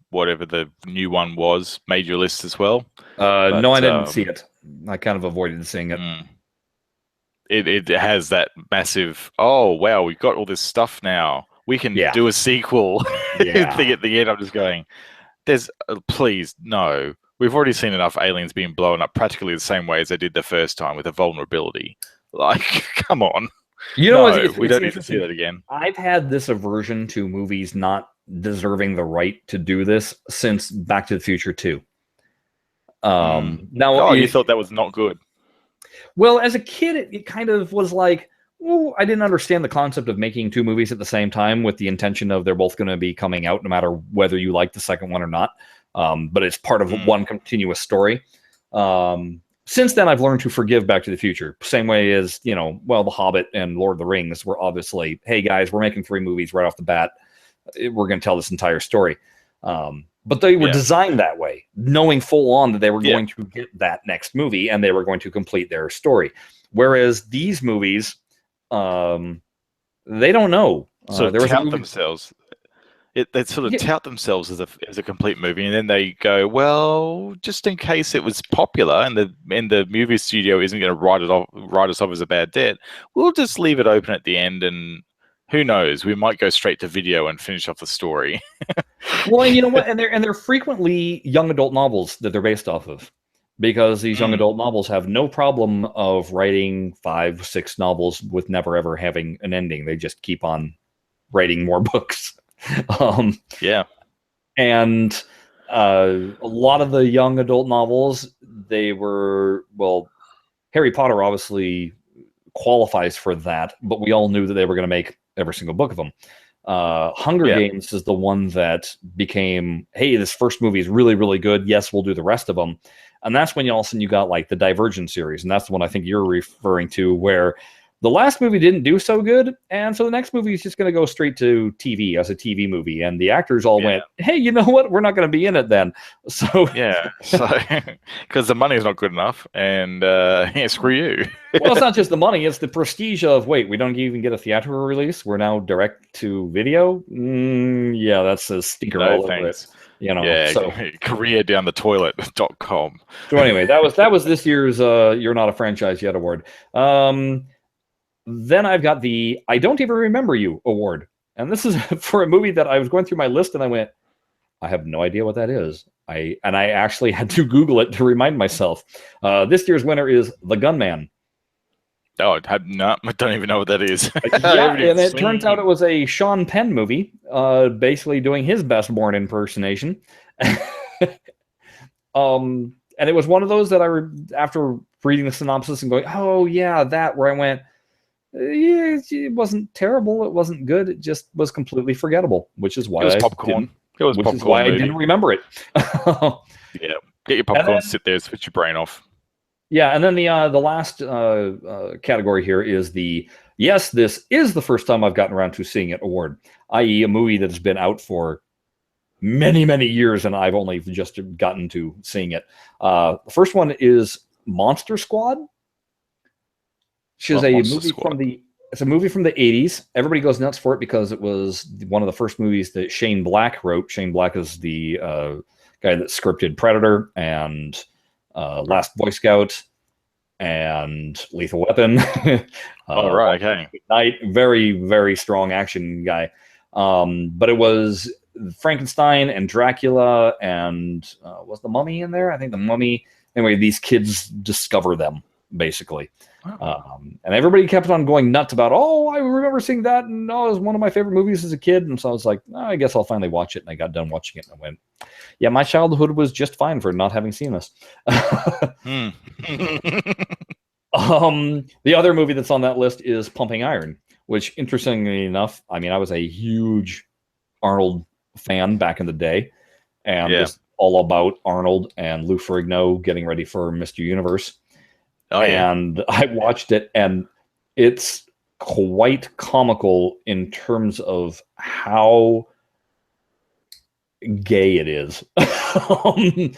[SPEAKER 2] whatever the new one was, made your list as well.
[SPEAKER 1] No, I didn't see it. I kind of avoided seeing it.
[SPEAKER 2] It has that massive, oh, wow, we've got all this stuff now. We can do a sequel thing at the end. I'm just going, please, no. We've already seen enough aliens being blown up practically the same way as they did the first time with a vulnerability. Like, come on. We don't need to see that again.
[SPEAKER 1] I've had this aversion to movies not deserving the right to do this since Back to the Future 2.
[SPEAKER 2] You thought that was not good.
[SPEAKER 1] Well, as a kid, it kind of was like, well, I didn't understand the concept of making two movies at the same time with the intention of they're both going to be coming out no matter whether you like the second one or not. But it's part of one continuous story. Since then, I've learned to forgive Back to the Future. Same way as, The Hobbit and Lord of the Rings were obviously, hey, guys, we're making 3 movies right off the bat. We're going to tell this entire story. But they were designed that way, knowing full on that they were going to get that next movie and they were going to complete their story. Whereas these movies, they don't know.
[SPEAKER 2] Sort of tout themselves. They sort of tout themselves as a complete movie, and then they go, well, just in case it was popular and the movie studio isn't going to write us off as a bad debt, we'll just leave it open at the end, and who knows, we might go straight to video and finish off the story.
[SPEAKER 1] Well, and you know what? And they're frequently young adult novels that they're based off of, because these young adult novels have no problem of writing 5, 6 novels with never ever having an ending. They just keep on writing more books. And a lot of the young adult novels, they were, well, Harry Potter obviously qualifies for that, but we all knew that they were going to make every single book of them. Hunger Games is the one that became, hey, this first movie is really, really good. Yes, we'll do the rest of them. And that's when all of a sudden you got like the Divergent series. And that's the one I think you're referring to, where the last movie didn't do so good, and so the next movie is just going to go straight to TV as a TV movie, and the actors all went, "Hey, you know what? We're not going to be in it then." So
[SPEAKER 2] because the money is not good enough, and screw you.
[SPEAKER 1] Well, it's not just the money; it's the prestige of we don't even get a theatrical release. We're now direct to video. That's a stinker all over it. So
[SPEAKER 2] career down the toilet.com.
[SPEAKER 1] So anyway, that was this year's "You're Not a Franchise Yet" award. Then I've got the I Don't Even Remember You award. And this is for a movie that I was going through my list and I went, I have no idea what that is. I actually had to Google it to remind myself. This year's winner is The Gunman.
[SPEAKER 2] Oh, I don't even know what that is.
[SPEAKER 1] And it turns out it was a Sean Penn movie, basically doing his best Bourne impersonation. And it was one of those that after reading the synopsis and going, oh yeah, that, where I went, it wasn't terrible, it wasn't good, it just was completely forgettable, which is why
[SPEAKER 2] it was popcorn.
[SPEAKER 1] I didn't remember it.
[SPEAKER 2] Get your popcorn, sit there, switch your brain off.
[SPEAKER 1] Yeah, and then the last category here is the yes, this is the first time I've gotten around to seeing it award, i.e. a movie that has been out for many, many years and I've only just gotten to seeing it. The first one is Monster Squad. Which is it's a movie from the 80s. Everybody goes nuts for it because it was one of the first movies that Shane Black wrote. Shane Black is the guy that scripted Predator and Last Boy Scout and Lethal Weapon.
[SPEAKER 2] Right, okay.
[SPEAKER 1] Night, very, very strong action guy. But it was Frankenstein and Dracula and was the Mummy in there? I think the Mummy. Anyway, these kids discover them, basically. And everybody kept on going nuts about, I remember seeing that, and it was one of my favorite movies as a kid. And so I was like, I guess I'll finally watch it. And I got done watching it and I went, yeah, my childhood was just fine for not having seen this. The other movie that's on that list is Pumping Iron, which, interestingly enough, I mean, I was a huge Arnold fan back in the day, and was all about Arnold and Lou Ferrigno getting ready for Mr. Universe. And I watched it, and it's quite comical in terms of how gay it is. and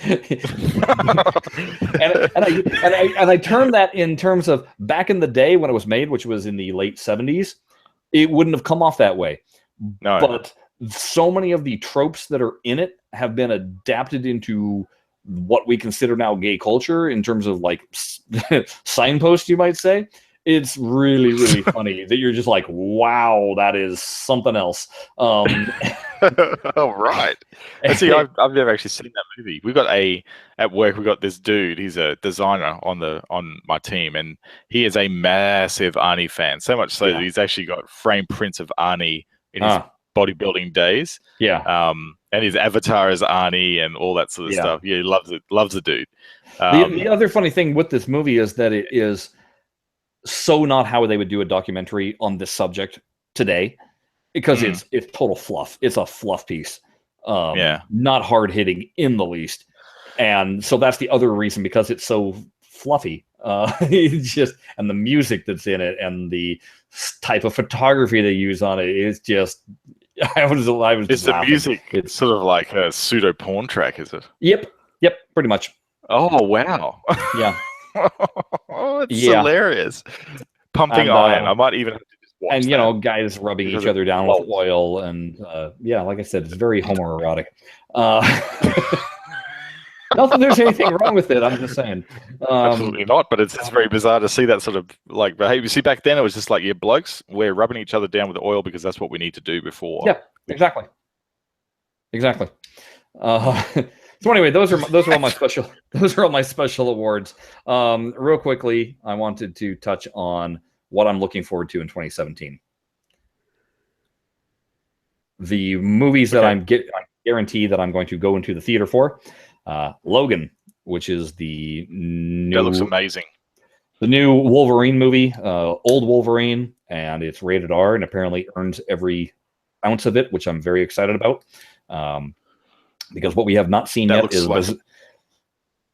[SPEAKER 1] I term that in terms of back in the day when it was made, which was in the late 70s, it wouldn't have come off that way.
[SPEAKER 2] No.
[SPEAKER 1] But so many of the tropes that are in it have been adapted into what we consider now gay culture in terms of like signposts, you might say. It's really, really funny that you're just like, wow, that is something else.
[SPEAKER 2] All right. See, I've never actually seen that movie. At work, we got this dude. He's a designer on my team, and he is a massive Arnie fan. So much so that he's actually got framed prints of Arnie in his bodybuilding days. And his avatar is Arnie and all that sort of stuff. Yeah, he loves it. Loves the dude.
[SPEAKER 1] The other funny thing with this movie is that it is so not how they would do a documentary on this subject today, because it's total fluff. It's a fluff piece. Not hard hitting in the least. And so that's the other reason, because it's so fluffy. It's just, and the music that's in it and the type of photography they use on it is just, I was
[SPEAKER 2] Is
[SPEAKER 1] just
[SPEAKER 2] the
[SPEAKER 1] laughing.
[SPEAKER 2] music
[SPEAKER 1] It's
[SPEAKER 2] sort of like a pseudo porn track? Is it?
[SPEAKER 1] yep, pretty much.
[SPEAKER 2] Oh wow!
[SPEAKER 1] Yeah,
[SPEAKER 2] Oh, it's
[SPEAKER 1] yeah,
[SPEAKER 2] hilarious. Pumping
[SPEAKER 1] and
[SPEAKER 2] Iron. I might even have to just watch
[SPEAKER 1] you
[SPEAKER 2] that
[SPEAKER 1] know, guys rubbing
[SPEAKER 2] because
[SPEAKER 1] each
[SPEAKER 2] it
[SPEAKER 1] other down with
[SPEAKER 2] lulls.
[SPEAKER 1] oil, and yeah, like I said, it's very homoerotic. Uh, not that there's anything wrong with it. I'm just saying.
[SPEAKER 2] Absolutely not, but it's just very bizarre to see that sort of like behavior. See, back then it was just like, yeah, blokes, we're rubbing each other down with oil because that's what we need to do before.
[SPEAKER 1] Yeah, exactly.
[SPEAKER 2] Mm.
[SPEAKER 1] So anyway, those are all my special awards. Real quickly, I wanted to touch on what I'm looking forward to in 2017. The movies that
[SPEAKER 2] Okay.
[SPEAKER 1] I'm guaranteed that I'm going to go into the theater for. Logan, which is the
[SPEAKER 2] That looks
[SPEAKER 1] new
[SPEAKER 2] amazing.
[SPEAKER 1] Wolverine movie, old Wolverine, and it's rated R and apparently earns every ounce of it, which I'm very excited about. Because what we have not seen
[SPEAKER 2] That
[SPEAKER 1] yet
[SPEAKER 2] looks
[SPEAKER 1] is
[SPEAKER 2] like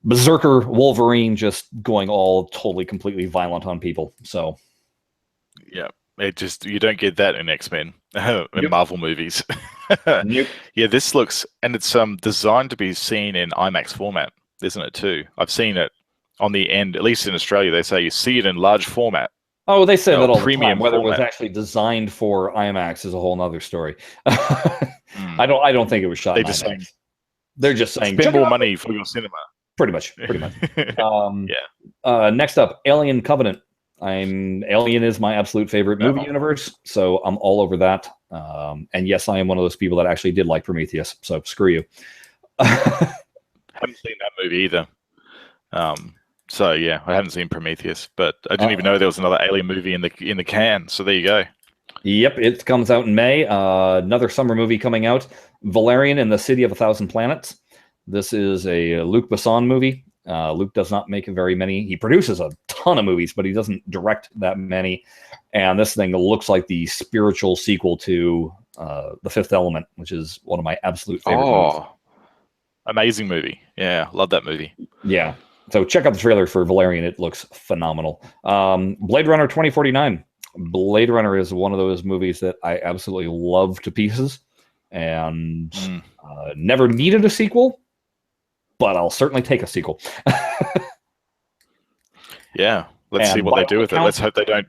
[SPEAKER 1] Berserker Wolverine just going all totally, completely violent on people. So,
[SPEAKER 2] yeah, it just you don't get that in X-Men in
[SPEAKER 1] Nope.
[SPEAKER 2] Marvel movies.
[SPEAKER 1] Nope.
[SPEAKER 2] Yeah, this looks and it's designed to be seen in IMAX format, isn't it too? I've seen it on the end, at least in Australia. They say you see it in large format,
[SPEAKER 1] Oh, they say that all the time.
[SPEAKER 2] premium
[SPEAKER 1] Whether it was
[SPEAKER 2] format.
[SPEAKER 1] actually designed for IMAX is a whole nother story.
[SPEAKER 2] Mm.
[SPEAKER 1] I don't think it was shot
[SPEAKER 2] They
[SPEAKER 1] in
[SPEAKER 2] just saying
[SPEAKER 1] IMAX. They're just saying, check
[SPEAKER 2] spend
[SPEAKER 1] it
[SPEAKER 2] more
[SPEAKER 1] out.
[SPEAKER 2] money for your cinema.
[SPEAKER 1] Pretty much.
[SPEAKER 2] Yeah.
[SPEAKER 1] Next up, Alien Covenant. Alien is my absolute favorite movie universe, so I'm all over that. And yes, I am one of those people that actually did like Prometheus. So screw you.
[SPEAKER 2] Haven't seen that movie either. So yeah, I haven't seen Prometheus, but I didn't even know there was another Alien movie in the can. So there you go.
[SPEAKER 1] Yep, it comes out in May. Another summer movie coming out, Valerian and the City of a Thousand Planets. This is a Luc Besson movie. Luc does not make very many. He produces a ton of movies, but he doesn't direct that many. And this thing looks like the spiritual sequel to The Fifth Element, which is one of my absolute favorite movies.
[SPEAKER 2] Amazing movie. Yeah, love that movie.
[SPEAKER 1] Yeah. So check out the trailer for Valerian. It looks phenomenal. Blade Runner 2049. Blade Runner is one of those movies that I absolutely love to pieces and never needed a sequel, but I'll certainly take a sequel.
[SPEAKER 2] Yeah, let's see what they do with it. Let's hope they don't.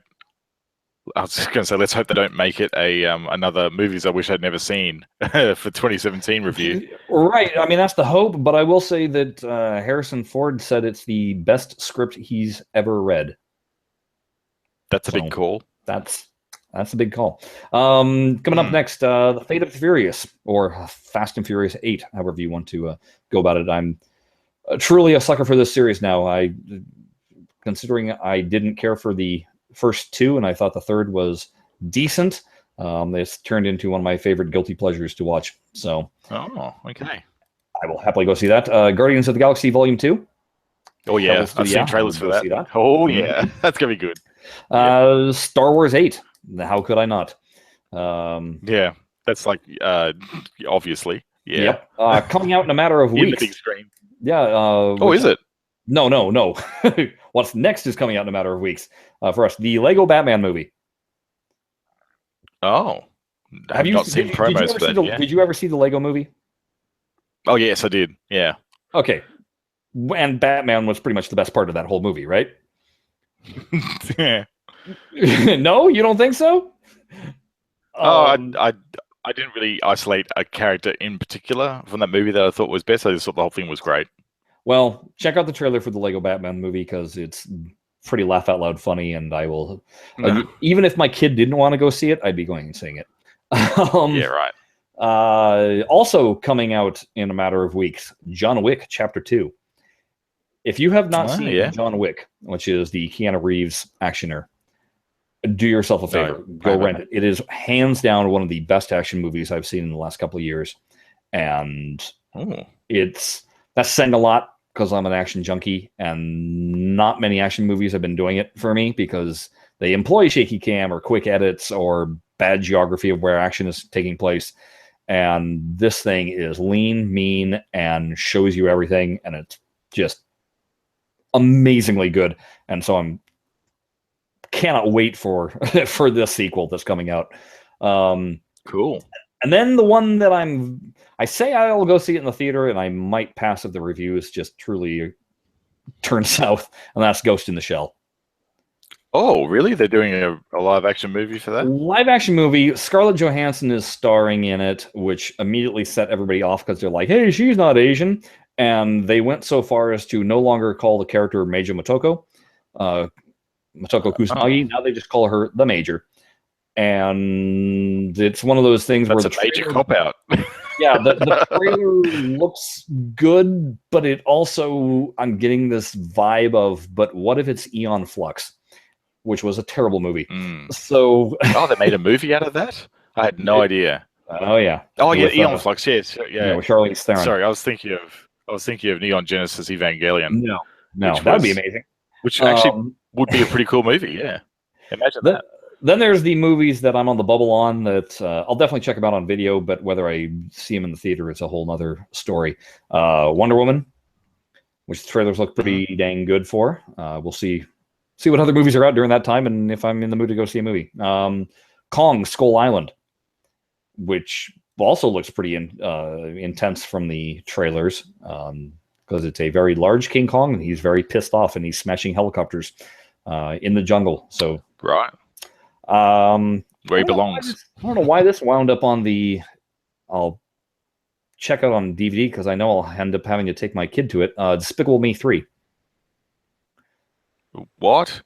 [SPEAKER 2] I was just going to say, let's hope they don't make it a another movies I wish I'd never seen for 2017 review.
[SPEAKER 1] Right. I mean, that's the hope, but I will say that Harrison Ford said it's the best script he's ever read.
[SPEAKER 2] That's a big call.
[SPEAKER 1] That's a big call. Coming up next, The Fate of the Furious, or Fast and Furious 8, however you want to go about it. I'm truly a sucker for this series now. Considering I didn't care for the first two, and I thought the third was decent. It's turned into one of my favorite guilty pleasures to watch. So,
[SPEAKER 2] okay.
[SPEAKER 1] I will happily go see that. Guardians of the Galaxy Volume 2.
[SPEAKER 2] Oh yeah, I've seen trailers for that. Oh yeah, that's gonna be good.
[SPEAKER 1] Star Wars 8. How could I not?
[SPEAKER 2] Yeah, that's like obviously. Yeah.
[SPEAKER 1] Yep. Coming out in a matter of weeks.
[SPEAKER 2] In the big screen.
[SPEAKER 1] Yeah.
[SPEAKER 2] Is it?
[SPEAKER 1] No. What's next is coming out in a matter of weeks for us. The Lego Batman movie.
[SPEAKER 2] Oh. Have you not seen promos for that?
[SPEAKER 1] Did you ever see the Lego movie?
[SPEAKER 2] Oh, yes, I did. Yeah.
[SPEAKER 1] Okay. And Batman was pretty much the best part of that whole movie, right?
[SPEAKER 2] Yeah.
[SPEAKER 1] No, you don't think so?
[SPEAKER 2] I didn't really isolate a character in particular from that movie that I thought was best. I just thought the whole thing was great.
[SPEAKER 1] Well, check out the trailer for the Lego Batman movie because it's pretty laugh out loud funny, and I will even if my kid didn't want to go see it, I'd be going and seeing it.
[SPEAKER 2] Yeah, right.
[SPEAKER 1] Also coming out in a matter of weeks, John Wick Chapter 2. If you have not seen John Wick, which is the Keanu Reeves actioner, do yourself a favor. Go rent it. It is hands down one of the best action movies I've seen in the last couple of years. And that's saying a lot because I'm an action junkie, and not many action movies have been doing it for me because they employ shaky cam or quick edits or bad geography of where action is taking place. And this thing is lean, mean, and shows you everything, and it's just amazingly good. And so I'm cannot wait for this sequel that's coming out.
[SPEAKER 2] Cool.
[SPEAKER 1] And then the one that I say I'll go see it in the theater, and I might pass if the reviews just truly turn south, and that's Ghost in the Shell.
[SPEAKER 2] Oh, really? They're doing a live action movie for that?
[SPEAKER 1] Live action movie. Scarlett Johansson is starring in it, which immediately set everybody off because they're like, hey, she's not Asian. And they went so far as to no longer call the character Major Motoko, Motoko Kusanagi. Now they just call her the Major. And it's one of those things
[SPEAKER 2] That's
[SPEAKER 1] where
[SPEAKER 2] a major cop out.
[SPEAKER 1] yeah, the trailer looks good, but it also, I'm getting this vibe of, but what if it's Aeon Flux, which was a terrible movie. So
[SPEAKER 2] they made a movie out of that? I had no idea.
[SPEAKER 1] Oh yeah.
[SPEAKER 2] Oh yeah, Aeon Flux. Yes, yeah.
[SPEAKER 1] With Charlize Theron.
[SPEAKER 2] Sorry, I was thinking of Neon Genesis Evangelion.
[SPEAKER 1] No, that'd be amazing.
[SPEAKER 2] Which actually would be a pretty cool movie. Yeah, imagine that.
[SPEAKER 1] Then there's the movies that I'm on the bubble on that I'll definitely check them out on video, but whether I see them in the theater is a whole nother story. Wonder Woman, which the trailers look pretty dang good for. We'll see what other movies are out during that time, and if I'm in the mood to go see a movie. Kong, Skull Island, which also looks pretty intense from the trailers, because it's a very large King Kong, and he's very pissed off, and he's smashing helicopters in the jungle. So
[SPEAKER 2] right. Where he belongs.
[SPEAKER 1] I don't know why this wound up on the. I'll check out on DVD because I know I'll end up having to take my kid to it. Despicable Me 3.
[SPEAKER 2] What?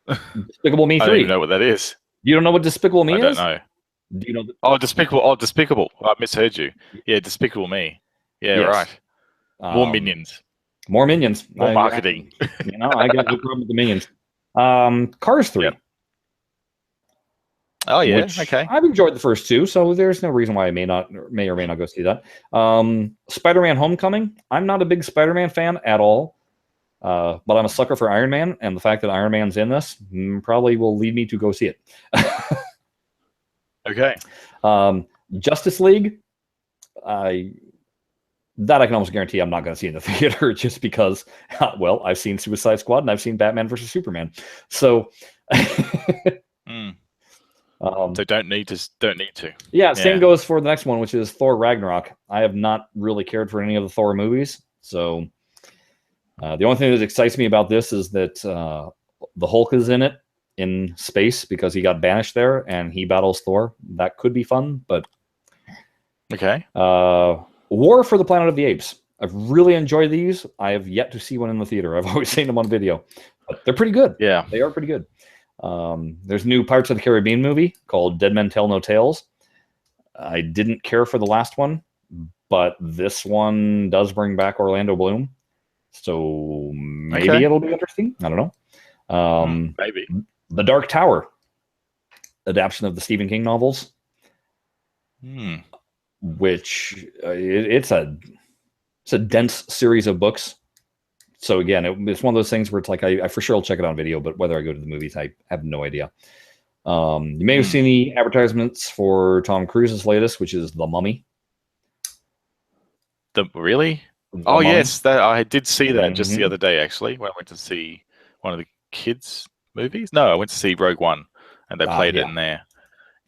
[SPEAKER 1] Despicable Me 3.
[SPEAKER 2] I don't even know what that is.
[SPEAKER 1] You don't know what Despicable Me is?
[SPEAKER 2] I don't know.
[SPEAKER 1] Do you know?
[SPEAKER 2] Despicable. Oh, Despicable. I misheard you. Yeah, Despicable Me. Yeah, yes. Right. More minions.
[SPEAKER 1] More minions.
[SPEAKER 2] More marketing.
[SPEAKER 1] I got no problem with the minions. Cars 3. Yep.
[SPEAKER 2] Oh yeah, okay.
[SPEAKER 1] I've enjoyed the first two, so there's no reason why I may or may not go see that. Spider-Man: Homecoming. I'm not a big Spider-Man fan at all, but I'm a sucker for Iron Man, and the fact that Iron Man's in this probably will lead me to go see it.
[SPEAKER 2] Okay.
[SPEAKER 1] Justice League. That I can almost guarantee I'm not going to see in the theater, just because, well, I've seen Suicide Squad and I've seen Batman versus Superman, so.
[SPEAKER 2] So don't need to.
[SPEAKER 1] Yeah, same goes for the next one, which is Thor Ragnarok. I have not really cared for any of the Thor movies, so the only thing that excites me about this is that the Hulk is in it in space because he got banished there and he battles Thor. That could be fun, but
[SPEAKER 2] okay.
[SPEAKER 1] War for the Planet of the Apes. I've really enjoyed these. I have yet to see one in the theater. I've always seen them on video, but they're pretty good.
[SPEAKER 2] Yeah,
[SPEAKER 1] they are pretty good. There's a new Pirates of the Caribbean movie called Dead Men Tell No Tales. I didn't care for the last one, but this one does bring back Orlando Bloom, so maybe it'll be interesting. I don't know.
[SPEAKER 2] Maybe.
[SPEAKER 1] The Dark Tower, adaptation of the Stephen King novels, which it's a dense series of books. So again, it's one of those things where it's like I for sure will check it on video, but whether I go to the movies, I have no idea. You may have seen the advertisements for Tom Cruise's latest, which is The Mummy.
[SPEAKER 2] Really?
[SPEAKER 1] Mummy.
[SPEAKER 2] Yes, I did see that just the other day, actually, when I went to see one of the kids' movies. No, I went to see Rogue One, and they played it in there.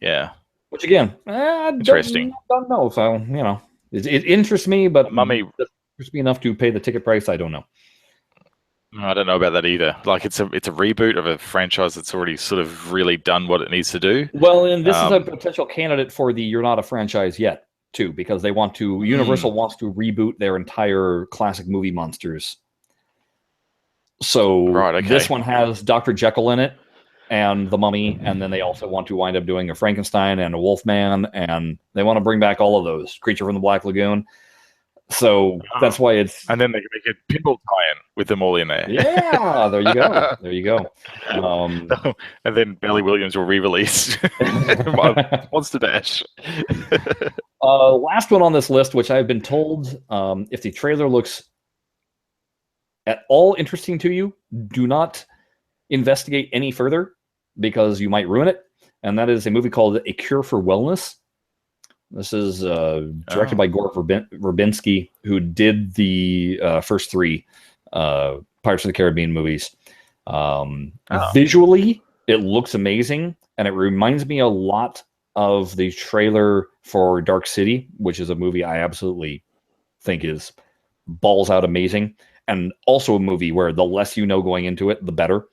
[SPEAKER 2] Yeah.
[SPEAKER 1] Which again,
[SPEAKER 2] interesting.
[SPEAKER 1] Don't know. So it interests me, but
[SPEAKER 2] Mummy
[SPEAKER 1] interests me enough to pay the ticket price. I don't know.
[SPEAKER 2] I don't know about that either. Like it's a reboot of a franchise that's already sort of really done what it needs to do.
[SPEAKER 1] Well, and this is a potential candidate for the "You're Not a Franchise Yet" too, because they want to. Universal wants to reboot their entire classic movie monsters. So this one has Dr. Jekyll in it, and the Mummy, and then they also want to wind up doing a Frankenstein and a Wolfman, and they want to bring back all of those. Creature from the Black Lagoon. So that's why it's...
[SPEAKER 2] And then they can make a pinball tie-in with them all in there.
[SPEAKER 1] Yeah, there you go. There you go.
[SPEAKER 2] And then Billy Williams will re-release Monster Dash.
[SPEAKER 1] Last one on this list, which I've been told, if the trailer looks at all interesting to you, do not investigate any further because you might ruin it. And that is a movie called A Cure for Wellness. This is directed by Gore Verbinski, who did the first three Pirates of the Caribbean movies. Visually, it looks amazing, and it reminds me a lot of the trailer for Dark City, which is a movie I absolutely think is balls out amazing, and also a movie where the less you know going into it, the better.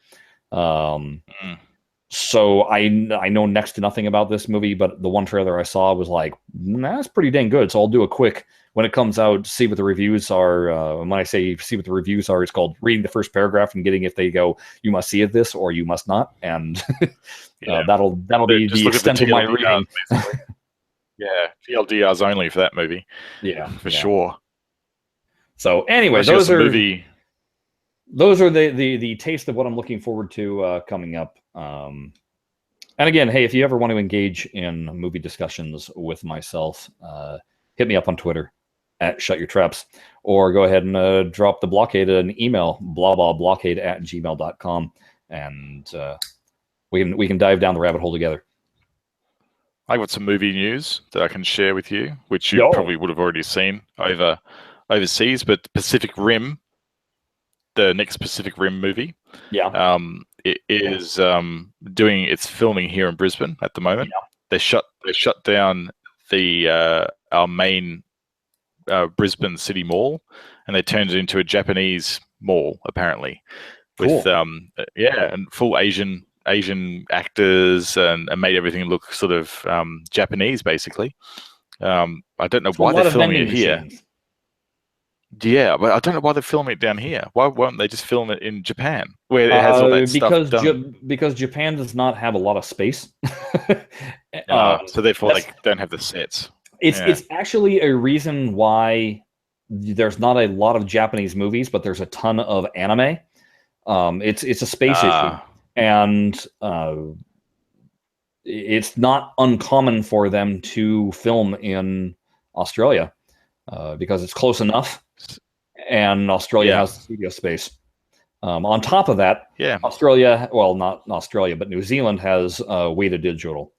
[SPEAKER 1] So I know next to nothing about this movie, but the one trailer I saw was like, that's pretty dang good. So I'll do a quick, when it comes out, see what the reviews are. When I say see what the reviews are, it's called reading the first paragraph and getting if they go, you must see this or you must not. And that'll be the extent of my reading.
[SPEAKER 2] Yeah, TLDRs only for that movie.
[SPEAKER 1] Yeah,
[SPEAKER 2] for sure.
[SPEAKER 1] So anyway, those are the taste of what I'm looking forward to coming up. And again, hey, if you ever want to engage in movie discussions with myself, hit me up on Twitter at Shut Your Traps, or go ahead and drop the BlahCade an email, blahblahblockade@gmail.com, and we can dive down the rabbit hole together.
[SPEAKER 2] I got some movie news that I can share with you, which you probably would have already seen overseas, but Pacific Rim, the next Pacific Rim movie, it is doing its filming here in Brisbane at the moment. They shut down the our main Brisbane City Mall, and they turned it into a Japanese mall apparently, with and full Asian actors, and made everything look sort of Japanese basically. I don't know why they're filming it here. Yeah, but I don't know why they're filming it down here. Why won't they just film it in Japan, where it has all that stuff done?
[SPEAKER 1] Because Japan does not have a lot of space.
[SPEAKER 2] So therefore they don't have the sets.
[SPEAKER 1] It's actually a reason why there's not a lot of Japanese movies, but there's a ton of anime. It's a space issue, and it's not uncommon for them to film in Australia because it's close enough. And Australia has studio space. On top of that, Australia, well, not Australia, but New Zealand has Weta Digital,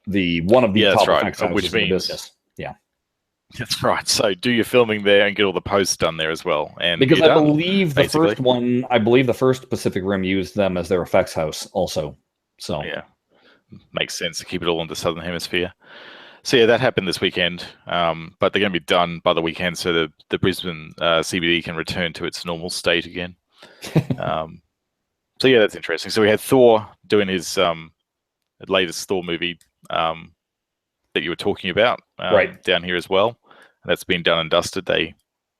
[SPEAKER 1] one of the top effects houses in the business. Yeah,
[SPEAKER 2] that's right. So do your filming there and get all the posts done there as well. And
[SPEAKER 1] because I believe the first Pacific Rim used them as their effects house also. So
[SPEAKER 2] yeah, makes sense to keep it all in the Southern Hemisphere. So yeah, that happened this weekend, but they're going to be done by the weekend, so the Brisbane CBD can return to its normal state again. So yeah, that's interesting. So we had Thor doing his latest Thor movie that you were talking about down here as well. That's been done and dusted. They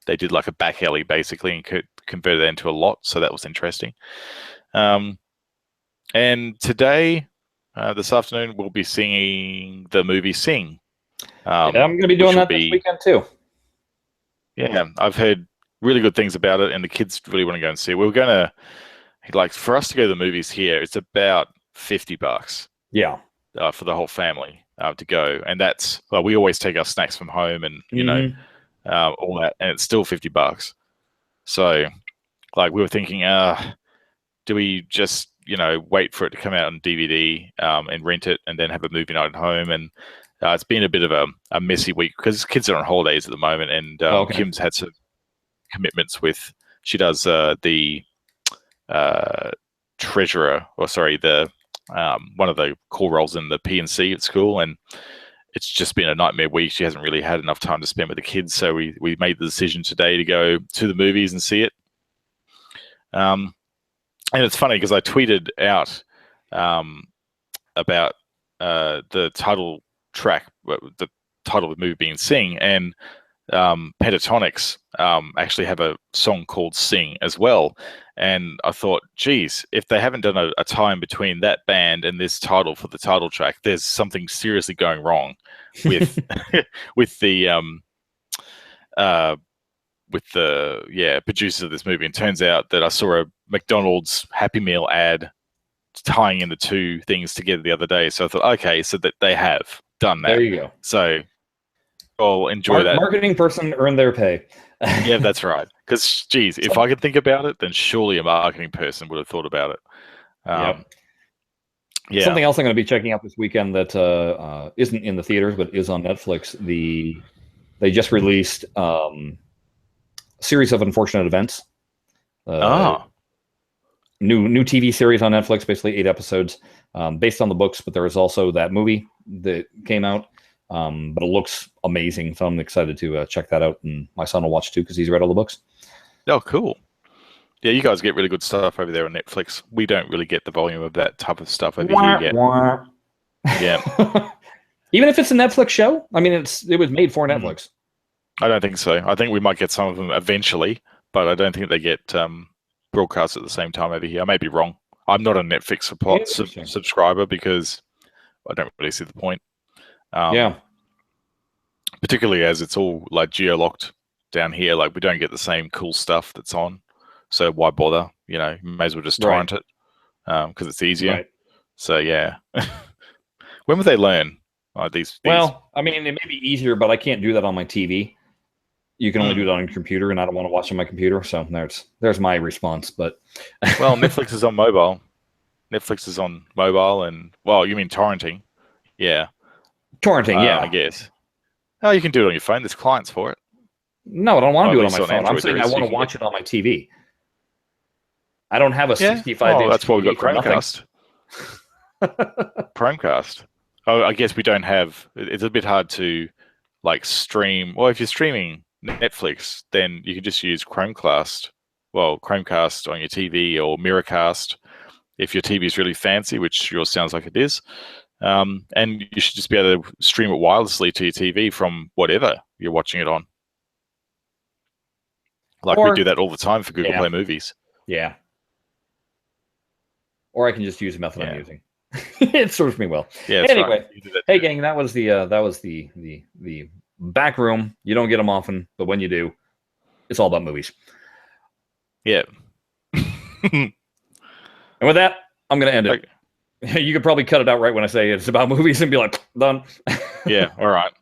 [SPEAKER 2] did like a back alley basically and converted that into a lot, so that was interesting. And today, this afternoon, we'll be seeing the movie Sing.
[SPEAKER 1] I'm going to be doing that this weekend too.
[SPEAKER 2] Yeah, I've heard really good things about it, and the kids really want to go and see it. We're going to, for us to go to the movies here, it's about $50.
[SPEAKER 1] Yeah.
[SPEAKER 2] For the whole family to go, and that's we always take our snacks from home, and you know all that, and it's still $50. So, we were thinking, do we just wait for it to come out on DVD and rent it, and then have a movie night at home? And it's been a bit of a messy week because kids are on holidays at the moment, and Kim's had some commitments with. She does the treasurer, the one of the core roles in the P&C at school, and it's just been a nightmare week. She hasn't really had enough time to spend with the kids, so we made the decision today to go to the movies and see it. And it's funny because I tweeted out about the title track, the title of the movie being Sing, and Pentatonics actually have a song called Sing as well. And I thought, geez, if they haven't done a time between that band and this title for the title track, there's something seriously going wrong with with the producers of this movie. And it turns out that I saw a McDonald's Happy Meal ad tying in the two things together the other day. So I thought, okay, so that they have done that.
[SPEAKER 1] There you go.
[SPEAKER 2] So I'll enjoy that.
[SPEAKER 1] Marketing person earned their pay.
[SPEAKER 2] Yeah, that's right. Because, geez, if I could think about it, then surely a marketing person would have thought about it. Yeah.
[SPEAKER 1] Something else I'm going to be checking out this weekend that isn't in the theaters but is on Netflix. They just released Series of Unfortunate Events. new TV series on Netflix, basically 8 episodes, based on the books. But there is also that movie that came out, but it looks amazing. So I'm excited to check that out, and my son will watch too because he's read all the books.
[SPEAKER 2] Oh, cool. Yeah, you guys get really good stuff over there on Netflix. We don't really get the volume of that type of stuff over here yet. Yeah.
[SPEAKER 1] Even if it's a Netflix show, I mean, it was made for Netflix.
[SPEAKER 2] I don't think so. I think we might get some of them eventually, but I don't think they get broadcast at the same time over here. I may be wrong. I'm not a Netflix subscriber because I don't really see the point.
[SPEAKER 1] Yeah.
[SPEAKER 2] Particularly as it's all like geo-locked down here. Like we don't get the same cool stuff that's on. So why bother? You know, you may as well just torrent it because it's easier.
[SPEAKER 1] Right.
[SPEAKER 2] So yeah. When would they learn? These?
[SPEAKER 1] Well, I mean, it may be easier, but I can't do that on my TV. You can only do it on your computer, and I don't want to watch on my computer. So there's my response. But
[SPEAKER 2] well, Netflix is on mobile. Netflix is on mobile, and well, you mean torrenting? Yeah,
[SPEAKER 1] torrenting. Yeah,
[SPEAKER 2] I guess. Oh, you can do it on your phone. There's clients for it.
[SPEAKER 1] No, I don't want to do it on my phone. I'm saying I want to watch it on my TV. I don't have a 65-inch.
[SPEAKER 2] Oh, that's why we got Chromecast. Chromecast. Oh, I guess we don't have. It's a bit hard to like stream. Well, if you're streaming Netflix, then you can just use Chromecast. Well, Chromecast on your TV or Miracast if your TV is really fancy, which yours sounds like it is. And you should just be able to stream it wirelessly to your TV from whatever you're watching it on. Like we do that all the time for Google Play Movies.
[SPEAKER 1] Yeah. Or I can just use the method I'm using. It serves me well. Yeah. Anyway, hey gang, that was the back room. You don't get them often, but when you do, it's all about movies.
[SPEAKER 2] Yeah.
[SPEAKER 1] And with that, I'm gonna end it. Okay. You could probably cut it out right when I say it's about movies and be like, done.
[SPEAKER 2] Yeah. All right.